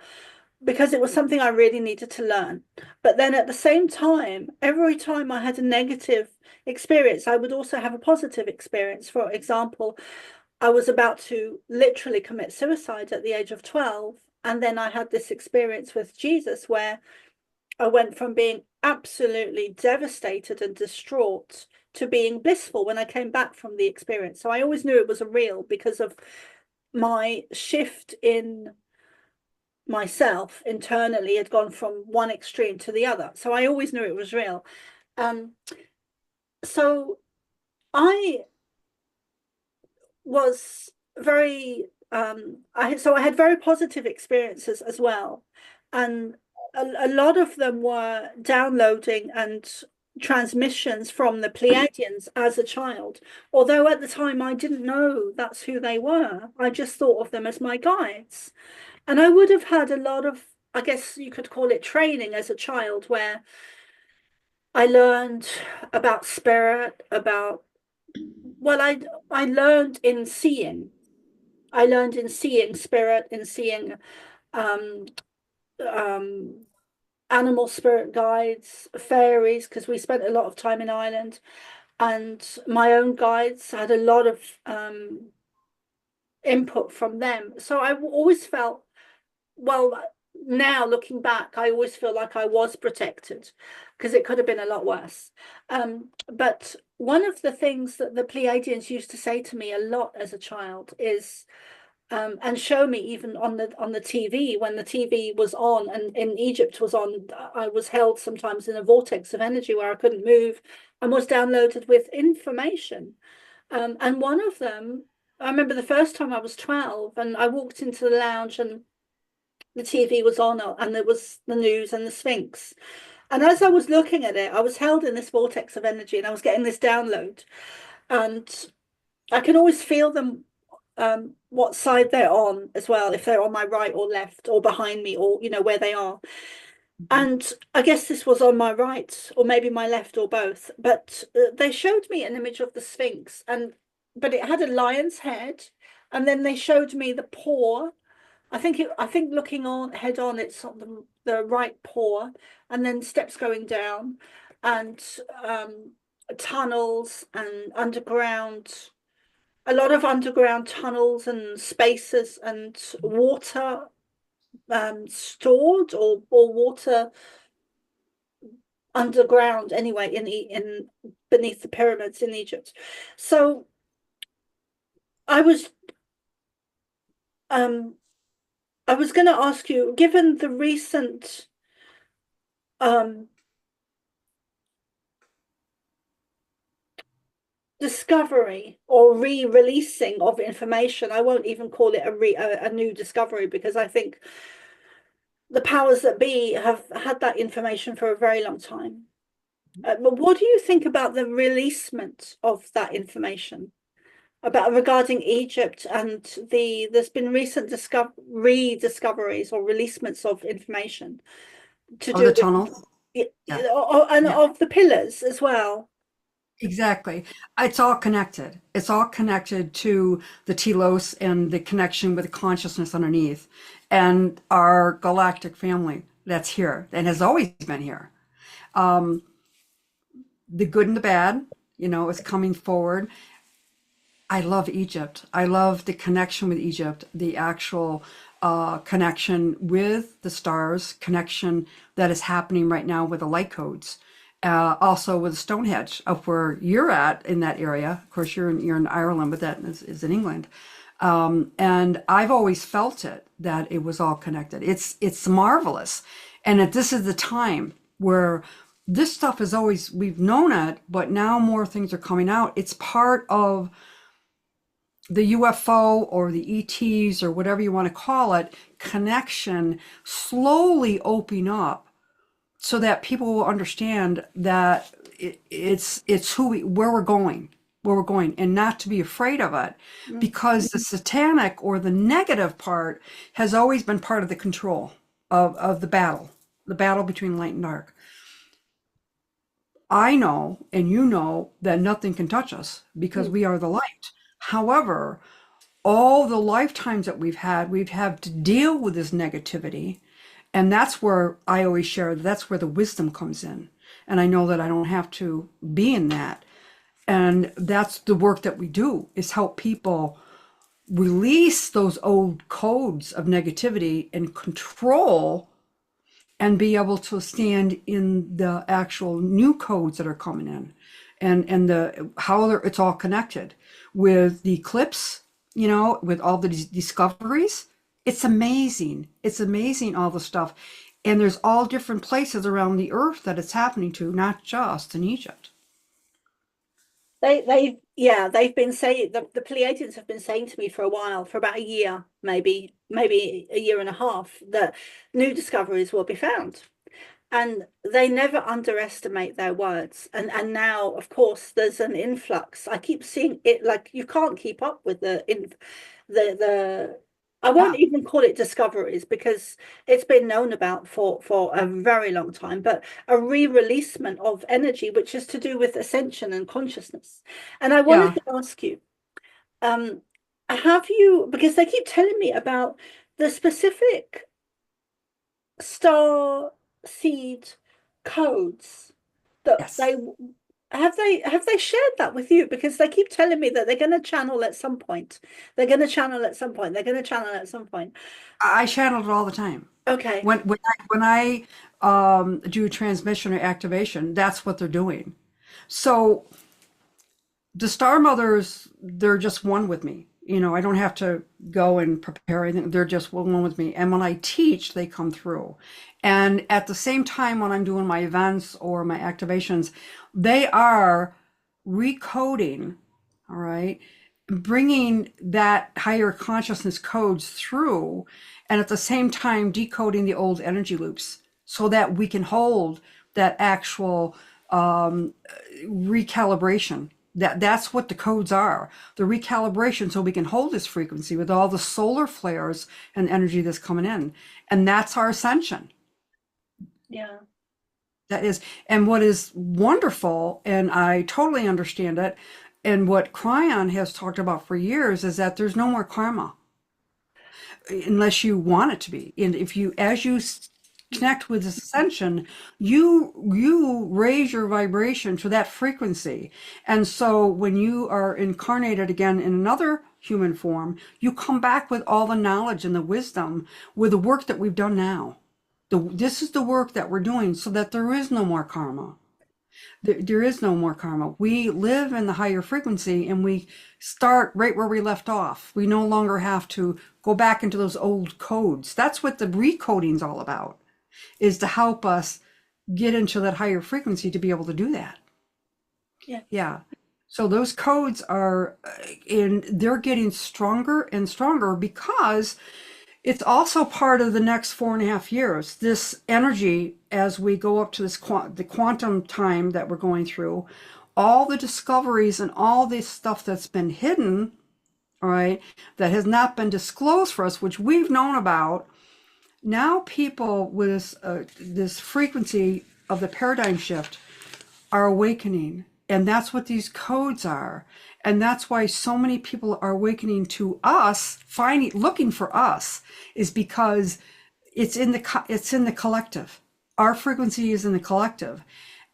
because it was something I really needed to learn. But then at the same time, every time I had a negative experience, I would also have a positive experience. For example, I was about to literally commit suicide at the age of 12. And then I had this experience with Jesus where I went from being absolutely devastated and distraught to being blissful when I came back from the experience. So I always knew it was a real because of my shift in myself internally had gone from one extreme to the other. So I always knew it was real. Um, so I was very I had very positive experiences as well. And a lot of them were downloading and transmissions from the Pleiadians as a child. Although at the time I didn't know that's who they were. I just thought of them as my guides. And I would have had a lot of, I guess you could call it training as a child, where I learned about spirit, about, well, I learned in seeing. I learned in seeing spirit, in seeing um, um, animal spirit guides, fairies, because we spent a lot of time in Ireland, and my own guides had a lot of input from them. So I always felt, well, now looking back, I always feel like I was protected because it could have been a lot worse. But one of the things that the Pleiadians used to say to me a lot as a child is, and show me even on the TV, when the TV was on and in Egypt was on, I was held sometimes in a vortex of energy where I couldn't move and was downloaded with information. And one of them, I remember the first time I was 12 and I walked into the lounge and the TV was on and there was the news and the Sphinx. And as I was looking at it, I was held in this vortex of energy and I was getting this download. And I can always feel them, what side they're on as well, if they're on my right or left or behind me or, where they are. And I guess this was on my right or maybe my left or both. But they showed me an image of the Sphinx, but it had a lion's head. And then they showed me the paw. I think looking on head on, it's on the right paw, and then steps going down, and tunnels and underground, a lot of underground tunnels and spaces and water stored or water underground anyway in beneath the pyramids in Egypt. So I was um I was going to ask you, given the recent discovery or re-releasing of information, I won't even call it a new discovery, because I think the powers that be have had that information for a very long time. But what do you think about the releasement of that information about regarding Egypt and there's been recent rediscoveries or releasements of information to Oh, do the with tunnel. and Yeah. of the pillars as well? Exactly. It's all connected. It's all connected to the telos and the connection with the consciousness underneath and our galactic family that's here and has always been here. Um, the good and the bad, is coming forward. I love Egypt. I love the connection with Egypt, the actual connection with the stars, connection that is happening right now with the light codes. Also with Stonehenge, up where you're at in that area. Of course, you're in Ireland, but that is in England. And I've always felt it that it was all connected. It's marvelous, and that this is the time where this stuff is always, we've known it, but now more things are coming out. It's part of the UFO or the ETs or whatever you want to call it connection slowly opening up so that people will understand that it's where we're going, and not to be afraid of it, because the satanic or the negative part has always been part of the control of the battle between light and dark. I know, and that nothing can touch us because we are the light. However, all the lifetimes that we've had to deal with this negativity. And that's where I always share, that's where the wisdom comes in. And I know that I don't have to be in that. And that's the work that we do, is help people release those old codes of negativity and control, and be able to stand in the actual new codes that are coming in, and the how it's all connected with the eclipse, with all the discoveries. It's amazing. It's amazing, all the stuff. And there's all different places around the earth that it's happening to, not just in Egypt. They've been saying, the Pleiadians have been saying to me for a while, for about a year, maybe a year and a half, that new discoveries will be found. And they never underestimate their words. And now, of course, there's an influx. I keep seeing it, like, you can't keep up with the I won't Yeah, even call it discoveries, because it's been known about for a very long time, but a re-releasement of energy, which is to do with ascension and consciousness. And I wanted yeah, to ask you, um, have you, because they keep telling me about the specific star seed codes that yes. have they shared that with you? Because they keep telling me that they're going to channel at some point. They're going to channel at some point. They're going to channel at some point. I channel it all the time. Okay. When I do transmission or activation, that's what they're doing. So the star mothers, they're just one with me. I don't have to go and prepare anything. They're just one with me. And when I teach, they come through. And at the same time, when I'm doing my events or my activations, they are recoding, all right, bringing that higher consciousness codes through, and at the same time decoding the old energy loops, so that we can hold that actual recalibration. That's what the codes are, the recalibration, so we can hold this frequency with all the solar flares and energy that's coming in. And that's our ascension. Yeah. That is, and what is wonderful, and I totally understand it, and what Cryon has talked about for years, is that there's no more karma unless you want it to be. And if you, as you connect with this ascension, you raise your vibration to that frequency. And so when you are incarnated again in another human form, you come back with all the knowledge and the wisdom with the work that we've done now. This is the work that we're doing, so that there is no more karma. There is no more karma. We live in the higher frequency, and we start right where we left off. We no longer have to go back into those old codes. That's what the recoding is all about, is to help us get into that higher frequency to be able to do that. Yeah. Yeah. So those codes are, and they're getting stronger and stronger, because it's also part of the next 4.5 years. This energy, as we go up to this the quantum time that we're going through, all the discoveries and all this stuff that's been hidden, all right, that has not been disclosed for us, which we've known about. Now people with this frequency of the paradigm shift are awakening. And that's what these codes are. And that's why so many people are awakening to us, looking for us, is because it's in the collective. Our frequency is in the collective.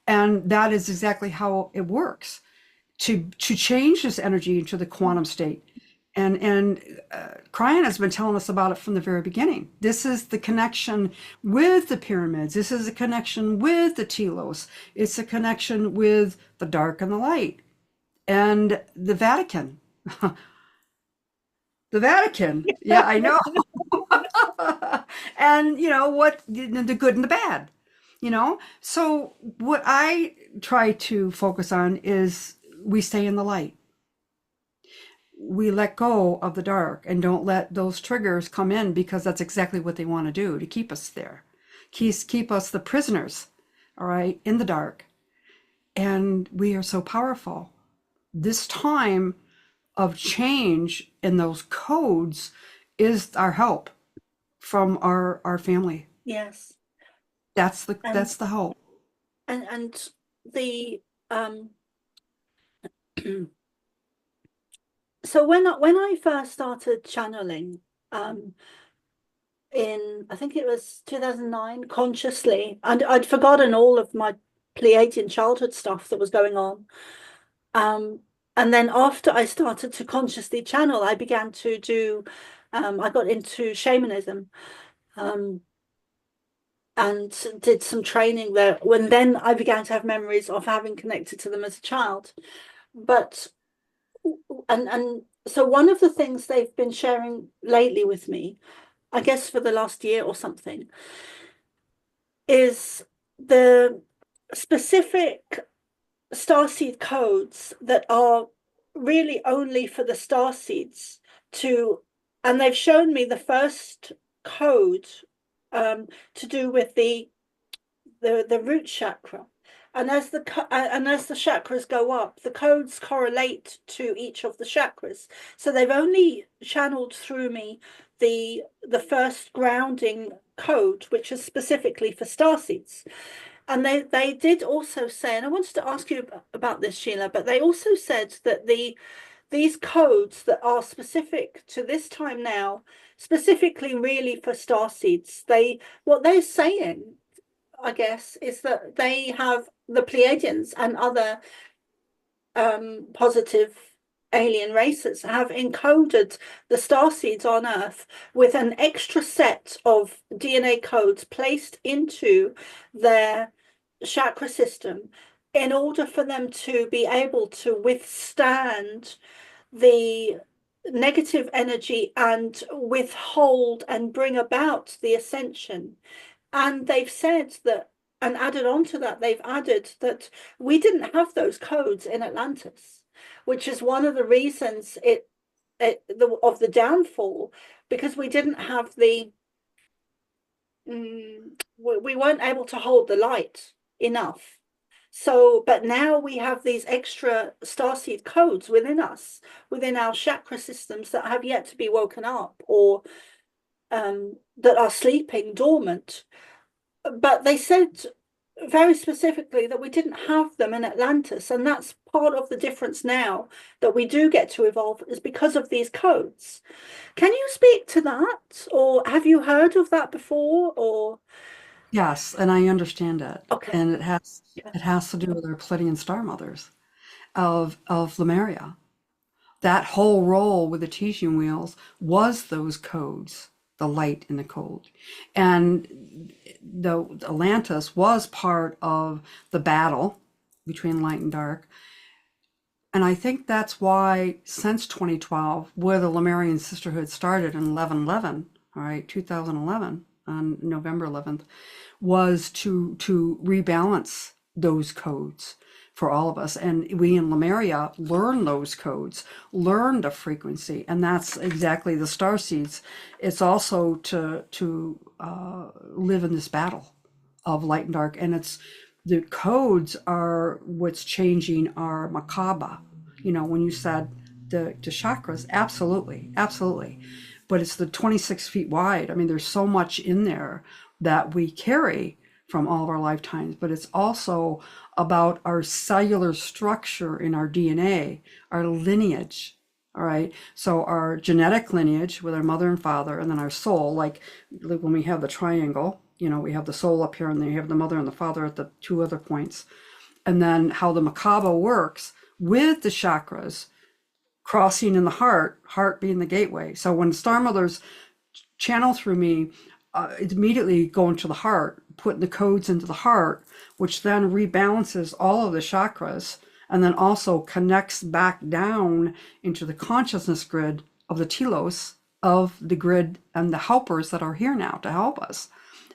And that is exactly how it works, to change this energy into the quantum state. And Cryon has been telling us about it from the very beginning. This is the connection with the pyramids. This is a connection with the telos. It's a connection with the dark and the light, and the Vatican. The Vatican. Yeah, I know. And what, the good and the bad. So what I try to focus on is, we stay in the light. We let go of the dark and don't let those triggers come in, because that's exactly what they want to do, to keep us there, keep us the prisoners, all right, in the dark. And we are so powerful. This time of change in those codes is our help from our family. Yes. That's And the hope. the um So when I first started channeling, in I think it was 2009, consciously, and I'd forgotten all of my Pleiadian childhood stuff that was going on. Um, and then after I started to consciously channel, I began to do, I got into shamanism, um, and did some training there. When then I began to have memories of having connected to them as a child. But and so one of the things they've been sharing lately with me, I guess for the last year or something, is the specific starseed codes that are really only for the starseeds to, and they've shown me the first code, to do with the root chakra. And as the chakras go up, the codes correlate to each of the chakras. So they've only channeled through me the first grounding code, which is specifically for starseeds. And they did also say, and I wanted to ask you about this, Sheila, but they also said that these codes that are specific to this time now, specifically really for starseeds, what they're saying, I guess, is that they have the Pleiadians and other positive alien races have encoded the starseeds on Earth with an extra set of DNA codes placed into their chakra system in order for them to be able to withstand the negative energy and withhold and bring about the ascension. And they've said that, and added on to that, they've added that we didn't have those codes in Atlantis, which is one of the reasons of the downfall, because we didn't have we weren't able to hold the light enough. So, but now we have these extra starseed codes within us, within our chakra systems that have yet to be woken up, or that are sleeping dormant. But they said very specifically that we didn't have them in Atlantis, and that's part of the difference now that we do get to evolve is because of these codes. Can you speak to that, or have you heard of that before? Or Yes, and I understand it. okay, And yeah, it has to do with our Pleiadian star mothers of Lemuria. That whole role with the teaching wheels was those codes, the light and the cold. And the Atlantis was part of the battle between light and dark. And I think that's why since 2012, where the Lemurian Sisterhood started in 1111, all right, 2011, on November 11th, was to rebalance those codes for all of us. And we in Lemuria learn those codes, learn the frequency, and that's exactly the star seeds. It's also to live in this battle of light and dark, and it's the codes are what's changing our makaba. You know, when you said the chakras, absolutely, absolutely. But it's the 26 feet wide. I mean, there's so much in there that we carry from all of our lifetimes, but it's also about our cellular structure in our DNA, our lineage. All right. So our genetic lineage with our mother and father, and then our soul, like when we have the triangle, you know, we have the soul up here and then you have the mother and the father at the two other points. And then how the Makaba works with the chakras crossing in the heart being the gateway. So when star mothers channel through me, it's immediately going to the heart, putting the codes into the heart, which then rebalances all of the chakras and then also connects back down into the consciousness grid of the telos of the grid and the helpers that are here now to help us.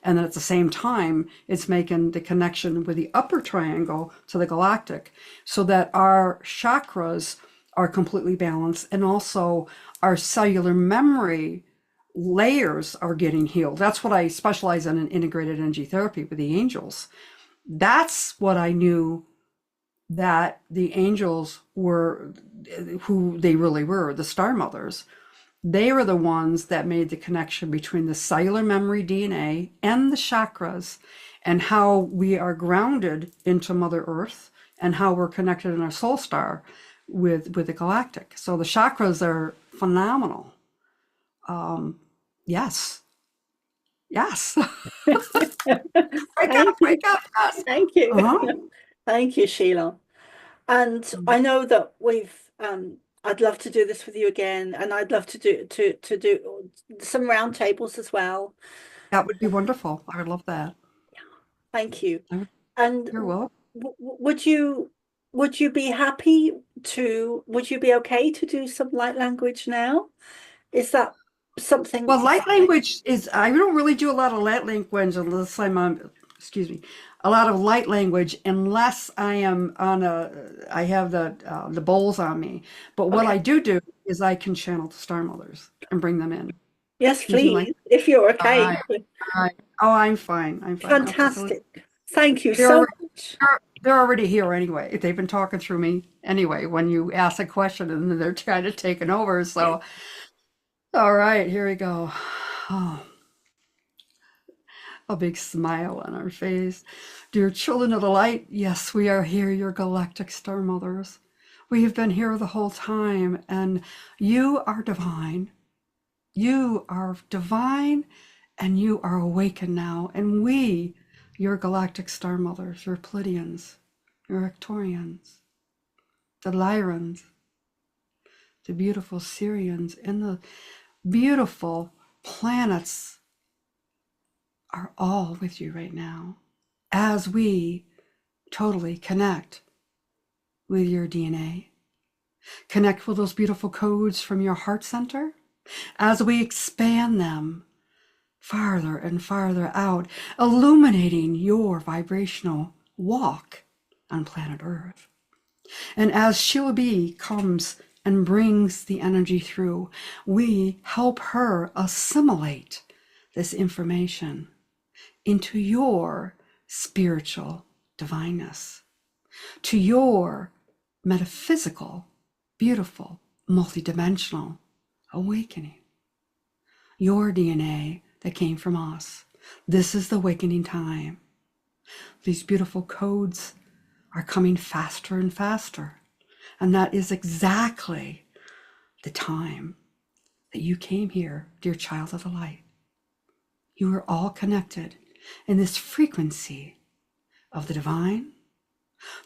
And then at the same time, it's making the connection with the upper triangle to the galactic so that our chakras are completely balanced and also our cellular memory layers are getting healed. That's what I specialize in integrated energy therapy with the angels. That's what I knew that the angels were who they really were, the star mothers. They were the ones that made the connection between the cellular memory DNA and the chakras and how we are grounded into Mother Earth and how we're connected in our soul star. with the galactic. So the chakras are phenomenal. Yes. Yes. Thank you. Wake up, yes. Thank you. Uh-huh. Thank you, Sheila. And I know that I'd love to do this with you again, and I'd love to do some roundtables as well. That would be wonderful. I would love that. Thank you. I And You're welcome. would you be happy would you be okay to do some light language now? Is that something? Well, light language is, I don't really do a lot of light language unless I'm on, excuse me, a lot of light language unless I am I have the bowls on me. But what Okay. I do is I can channel the Star Mothers and bring them in. Yes, Would you like? please, if you're I, okay. I, oh, I'm fine. I'm fine. Okay, so Fantastic. Thank you they're so already, much. they're already here anyway. They've been talking through me anyway when you ask a question and then they're trying to take it over. So, all right, here we go. Oh, a big smile on our face. Dear children of the light, yes, we are here, your galactic star mothers. We have been here the whole time, and you are divine. You are divine, and you are awakened now. And we, your galactic star mothers, your Pleiadians, your Arcturians, the Lyrans, the beautiful Syrians, and the beautiful planets are all with you right now as we totally connect with your DNA. Connect with those beautiful codes from your heart center as we expand them farther and farther out, illuminating your vibrational walk on planet Earth. And as Sheila B comes and brings the energy through, we help her assimilate this information into your spiritual divineness, to your metaphysical, beautiful, multidimensional awakening. Your DNA that came from us. This is the awakening time. These beautiful codes are coming faster and faster. And that is exactly the time that you came here, dear child of the light. You are all connected in this frequency of the divine,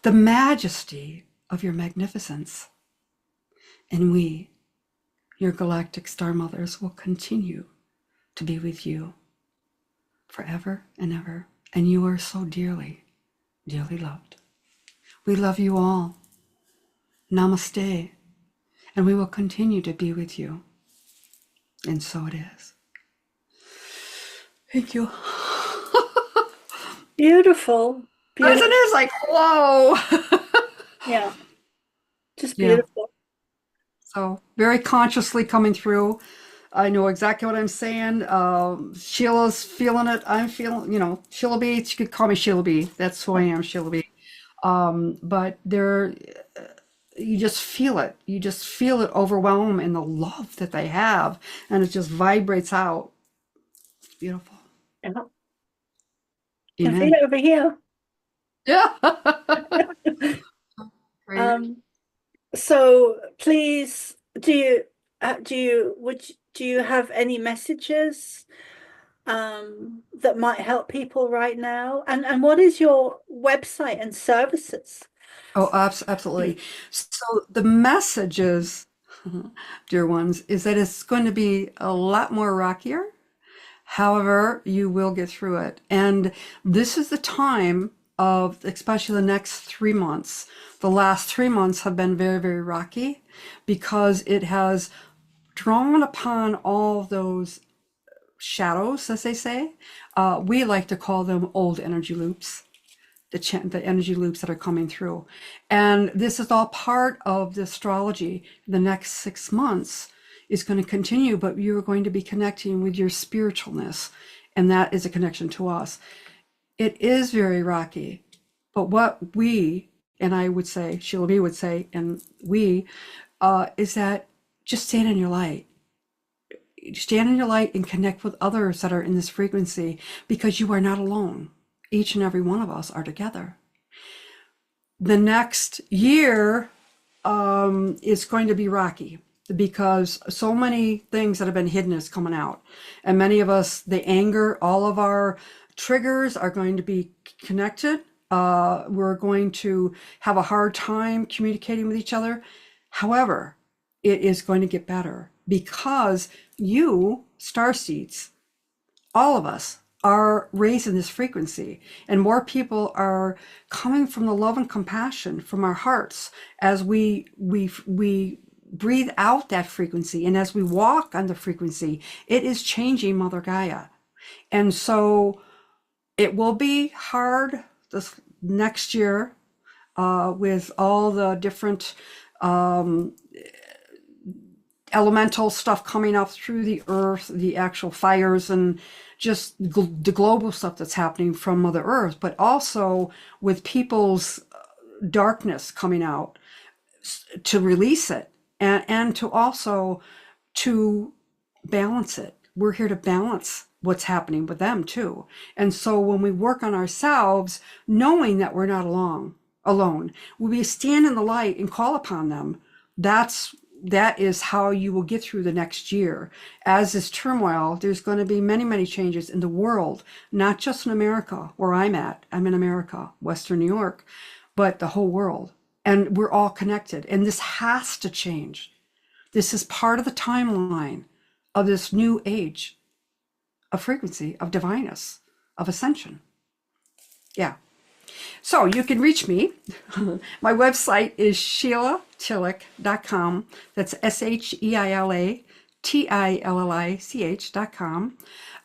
the majesty of your magnificence. And we, your galactic star mothers, will continue to be with you forever and ever. And you are so dearly, dearly loved. We love you all. Namaste. And we will continue to be with you. And so it is. Thank you. Beautiful. Isn't Beautiful. it? Like, whoa. Yeah. Just Yeah. beautiful. So very consciously coming through. I know exactly what I'm saying. Sheila's feeling it. I'm feeling, Sheila B. You could call me Sheila B. That's who I am, Sheila B. But you just feel it. You just feel it overwhelm in the love that they have. And it just vibrates out. It's beautiful. Yeah. Can feel Amen. it over here. Yeah. Great. So please, do you have any messages that might help people right now? And what is your website and services? Oh, absolutely. So the message is, dear ones, is that it's going to be a lot more rockier. However, you will get through it. And this is the time of, especially the next 3 months. The last 3 months have been very, very rocky because it has drawn upon all those shadows, as they say. We like to call them old energy loops, the energy loops that are coming through. And this is all part of the astrology. The next 6 months is going to continue, but you're going to be connecting with your spiritualness, and that is a connection to us. It is very rocky, but what we, and I would say, Sheila B would say, and we, is that just stand in your light. Stand in your light and connect with others that are in this frequency, because you are not alone. Each and every one of us are together. The next year is going to be rocky because so many things that have been hidden is coming out. And many of us, the anger, all of our triggers are going to be connected. We're going to have a hard time communicating with each other. However, it is going to get better because you, starseeds, all of us are raising this frequency, and more people are coming from the love and compassion from our hearts as we breathe out that frequency, and as we walk on the frequency, it is changing Mother Gaia. And so it will be hard this next year with all the different elemental stuff coming up through the earth, the actual fires, and just the global stuff that's happening from Mother Earth, but also with people's darkness coming out to release it, and to also to balance it. We're here to balance what's happening with them too. And so when we work on ourselves, knowing that we're not alone, when we stand in the light and call upon them, that is how you will get through the next year. As this turmoil, there's going to be many, many changes in the world, not just in America, where I'm at. I'm in America, Western New York, but the whole world. And we're all connected. And this has to change. This is part of the timeline of this new age of frequency, of divineness, of ascension. Yeah. So you can reach me. My website is SheilaTillich.com. That's SheilaTillich.com.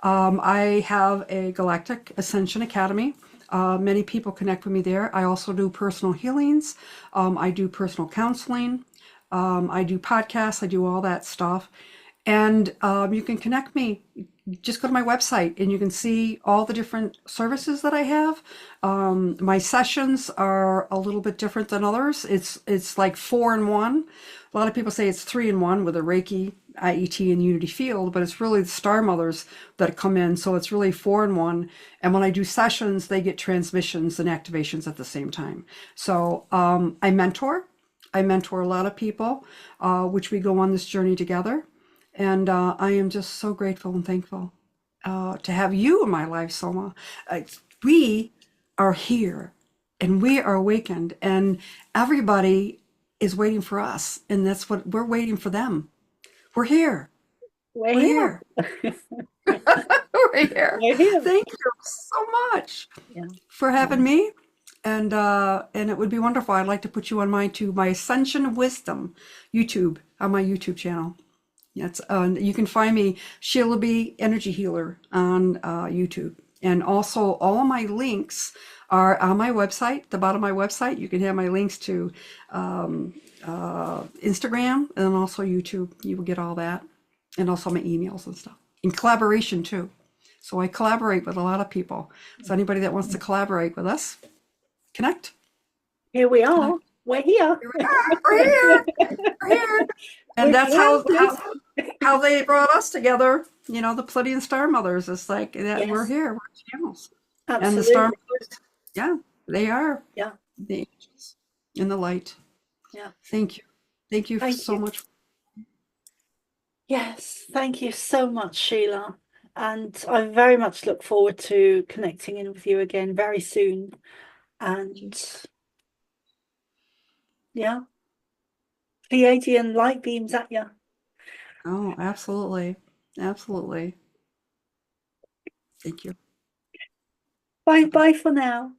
I have a Galactic Ascension Academy. Many people connect with me there. I also do personal healings. I do personal counseling. I do podcasts. I do all that stuff. And you can connect me. Just go to my website and you can see all the different services that I have. My sessions are a little bit different than others. It's like 4-in-1. A lot of people say it's 3-in-1 with a Reiki, IET, and Unity Field, but it's really the Star Mothers that come in. So it's really 4-in-1. And when I do sessions, they get transmissions and activations at the same time. So I mentor a lot of people, which we go on this journey together. And I am just so grateful and thankful to have you in my life, Soma. We are here and we are awakened, and everybody is waiting for us. And that's what we're waiting for them. We're here. We're We're here. here. We're here. We're here. Thank you so much Yeah. for having me. And it would be wonderful. I'd like to put you on my Ascension of Wisdom YouTube, on my YouTube channel. That's you can find me, Sheila B. Energy Healer, on YouTube. And also all of my links are on my website. The bottom of my website, you can have my links to Instagram and also YouTube. You will get all that. And also my emails and stuff. In collaboration too. So I collaborate with a lot of people. So anybody that wants to collaborate with us, connect. Here we are. We're here. Here we are. We're here. We're here. And that's how they brought us together. You know, the Pleiadian Star Mothers. It's like that. Yes. We're here. We're channels. Absolutely. And the Star Mothers, yeah, they are. Yeah. The angels in the light. Yeah. Thank you. Thank you so much. Yes. Thank you so much, Sheila. And I very much look forward to connecting in with you again very soon. And yeah, Pleiadian light beams at you. Oh, absolutely. Absolutely. Thank you. Bye for now.